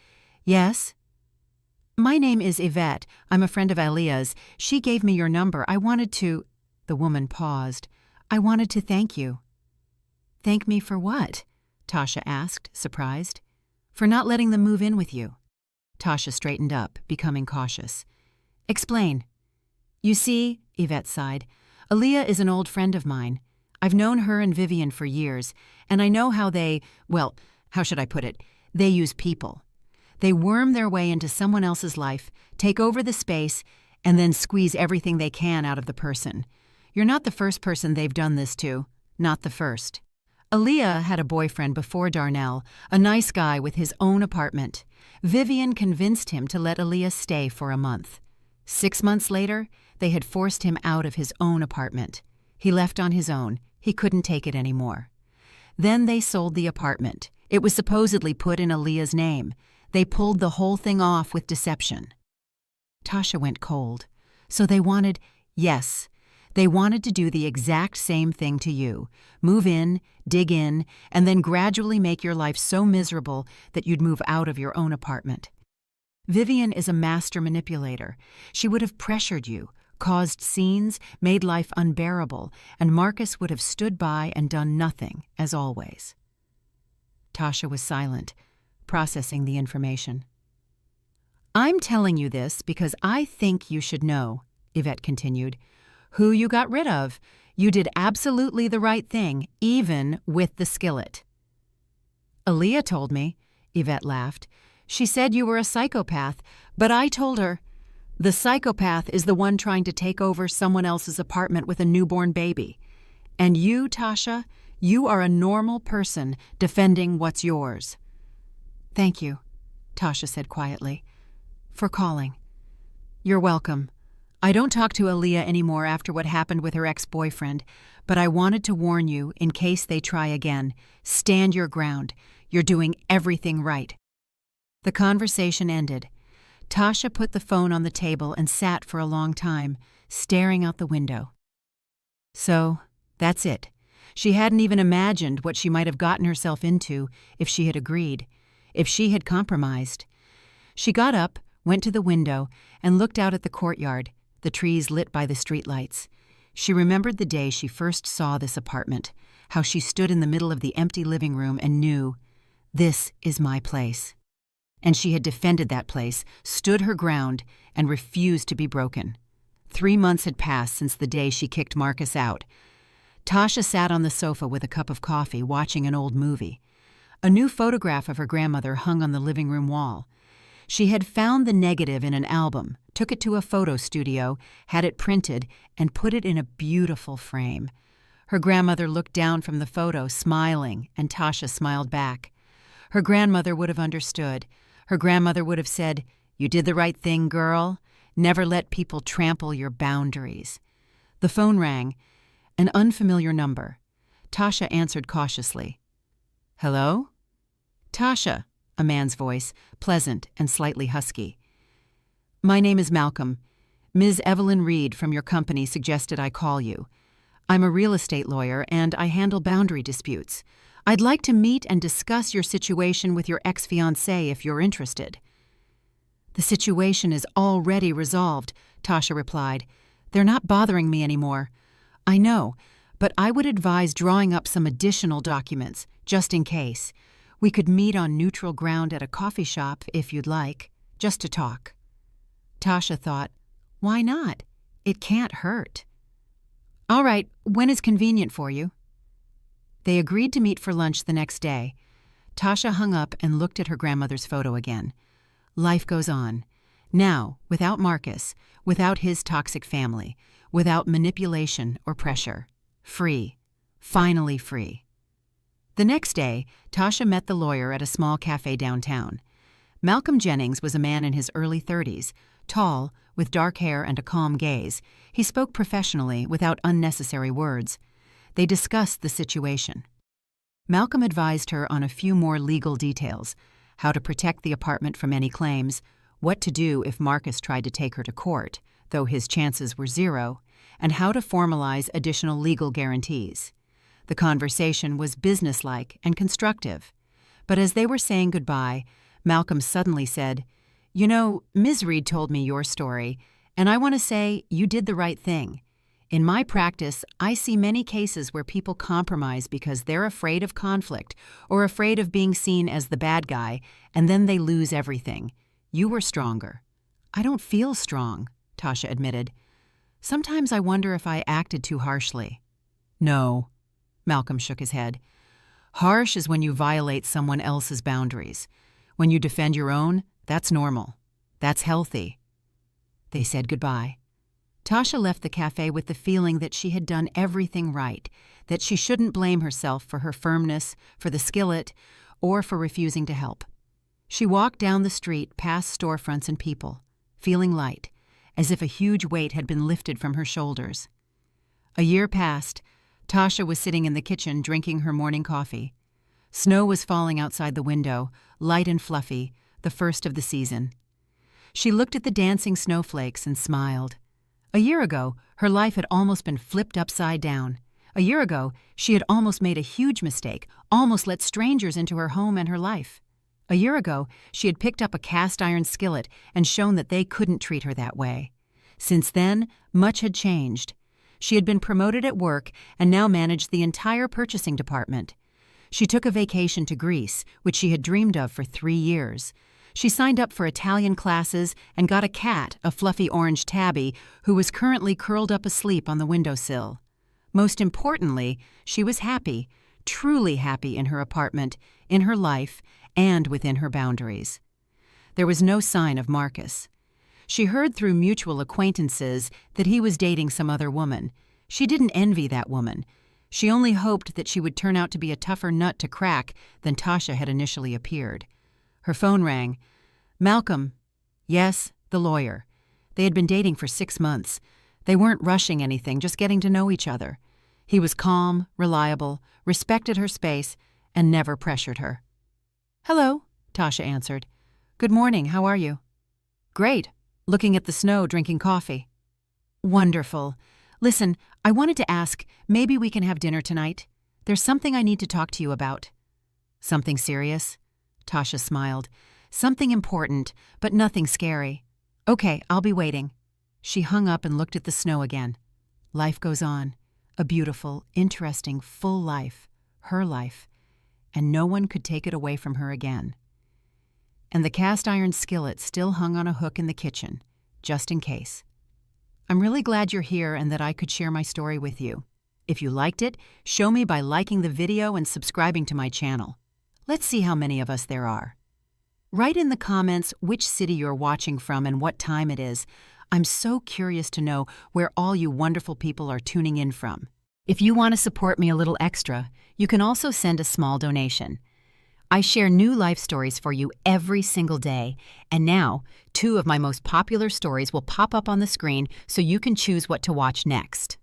"Yes?" "My name is Yvette. I'm a friend of Aaliyah's. She gave me your number. I wanted to—" The woman paused. "I wanted to thank you." "Thank me for what?" Tasha asked, surprised. "For not letting them move in with you." Tasha straightened up, becoming cautious. "Explain." "You see," Yvette sighed, "Aaliyah is an old friend of mine. I've known her and Vivian for years, and I know how they, well, how should I put it? They use people. They worm their way into someone else's life, take over the space, and then squeeze everything they can out of the person. You're not the first person they've done this to. Not the first. Aaliyah had a boyfriend before Darnell, a nice guy with his own apartment. Vivian convinced him to let Aaliyah stay for a month. 6 months later, they had forced him out of his own apartment. He left on his own. He couldn't take it anymore. Then they sold the apartment. It was supposedly put in Aaliyah's name. They pulled the whole thing off with deception. Tasha went cold. So they wanted, yes, they wanted to do the exact same thing to you. Move in, dig in, and then gradually make your life so miserable that you'd move out of your own apartment. Vivian is a master manipulator. She would have pressured you, caused scenes, made life unbearable, and Marcus would have stood by and done nothing, as always. Tasha was silent, processing the information. "I'm telling you this because I think you should know," Yvette continued, "who you got rid of. You did absolutely the right thing, even with the skillet." "Aaliyah told me," Yvette laughed. "She said you were a psychopath, but I told her, the psychopath is the one trying to take over someone else's apartment with a newborn baby. And you, Tasha, you are a normal person defending what's yours." "Thank you," Tasha said quietly, "for calling." "You're welcome. I don't talk to Aaliyah anymore after what happened with her ex-boyfriend, but I wanted to warn you in case they try again. Stand your ground. You're doing everything right." The conversation ended. Tasha put the phone on the table and sat for a long time, staring out the window. So, that's it. She hadn't even imagined what she might have gotten herself into if she had agreed, if she had compromised. She got up, went to the window, and looked out at the courtyard, the trees lit by the streetlights. She remembered the day she first saw this apartment, how she stood in the middle of the empty living room and knew, this is my place. And she had defended that place, stood her ground, and refused to be broken. 3 months had passed since the day she kicked Marcus out. Tasha sat on the sofa with a cup of coffee, watching an old movie. A new photograph of her grandmother hung on the living room wall. She had found the negative in an album, took it to a photo studio, had it printed, and put it in a beautiful frame. Her grandmother looked down from the photo, smiling, and Tasha smiled back. Her grandmother would have understood. Her grandmother would have said, "You did the right thing, girl. Never let people trample your boundaries." The phone rang. An unfamiliar number. Tasha answered cautiously. "Hello?" "Tasha," a man's voice, pleasant and slightly husky. "My name is Malcolm. Ms. Evelyn Reed from your company suggested I call you. I'm a real estate lawyer and I handle boundary disputes. I'd like to meet and discuss your situation with your ex-fiancé if you're interested." "The situation is already resolved," Tasha replied. "They're not bothering me anymore." "I know, but I would advise drawing up some additional documents, just in case. We could meet on neutral ground at a coffee shop if you'd like, just to talk." Tasha thought, why not? It can't hurt. "All right, when is convenient for you?" They agreed to meet for lunch the next day. Tasha hung up and looked at her grandmother's photo again. Life goes on. Now, without Marcus, without his toxic family, without manipulation or pressure. Free. Finally free. The next day, Tasha met the lawyer at a small cafe downtown. Malcolm Jennings was a man in his early 30s, tall, with dark hair and a calm gaze. He spoke professionally, without unnecessary words. They discussed the situation. Malcolm advised her on a few more legal details: how to protect the apartment from any claims, what to do if Marcus tried to take her to court, though his chances were zero, and how to formalize additional legal guarantees. The conversation was businesslike and constructive. But as they were saying goodbye, Malcolm suddenly said, "You know, Ms. Reed told me your story, and I want to say you did the right thing. In my practice, I see many cases where people compromise because they're afraid of conflict or afraid of being seen as the bad guy, and then they lose everything. You were stronger." "I don't feel strong," Tasha admitted. "Sometimes I wonder if I acted too harshly." "No," Malcolm shook his head. "Harsh is when you violate someone else's boundaries. When you defend your own, that's normal. That's healthy." They said goodbye. Tasha left the cafe with the feeling that she had done everything right, that she shouldn't blame herself for her firmness, for the skillet, or for refusing to help. She walked down the street past storefronts and people, feeling light, as if a huge weight had been lifted from her shoulders. A year passed. Tasha was sitting in the kitchen drinking her morning coffee. Snow was falling outside the window, light and fluffy, the first of the season. She looked at the dancing snowflakes and smiled. A year ago, her life had almost been flipped upside down. A year ago, she had almost made a huge mistake, almost let strangers into her home and her life. A year ago, she had picked up a cast-iron skillet and shown that they couldn't treat her that way. Since then, much had changed. She had been promoted at work and now managed the entire purchasing department. She took a vacation to Greece, which she had dreamed of for 3 years. She signed up for Italian classes and got a cat, a fluffy orange tabby, who was currently curled up asleep on the windowsill. Most importantly, she was happy, truly happy in her apartment, in her life, and within her boundaries. There was no sign of Marcus. She heard through mutual acquaintances that he was dating some other woman. She didn't envy that woman. She only hoped that she would turn out to be a tougher nut to crack than Tasha had initially appeared. Her phone rang. "Malcolm." "Yes, the lawyer." They had been dating for 6 months. They weren't rushing anything, just getting to know each other. He was calm, reliable, respected her space, and never pressured her. "Hello," Tasha answered. "Good morning, how are you?" "Great. Looking at the snow, drinking coffee." "Wonderful. Listen, I wanted to ask, maybe we can have dinner tonight? There's something I need to talk to you about." "Something serious?" Tasha smiled. Something important, but nothing scary. Okay, I'll be waiting. She hung up and looked at the snow again. Life goes on. A beautiful, interesting, full life. Her life. And no one could take it away from her again. And the cast-iron skillet still hung on a hook in the kitchen, just in case. I'm really glad you're here and that I could share my story with you. If you liked it, show me by liking the video and subscribing to my channel. Let's see how many of us there are. Write in the comments which city you're watching from and what time it is. I'm so curious to know where all you wonderful people are tuning in from. If you want to support me a little extra, you can also send a small donation. I share new life stories for you every single day, and now 2 of my most popular stories will pop up on the screen so you can choose what to watch next.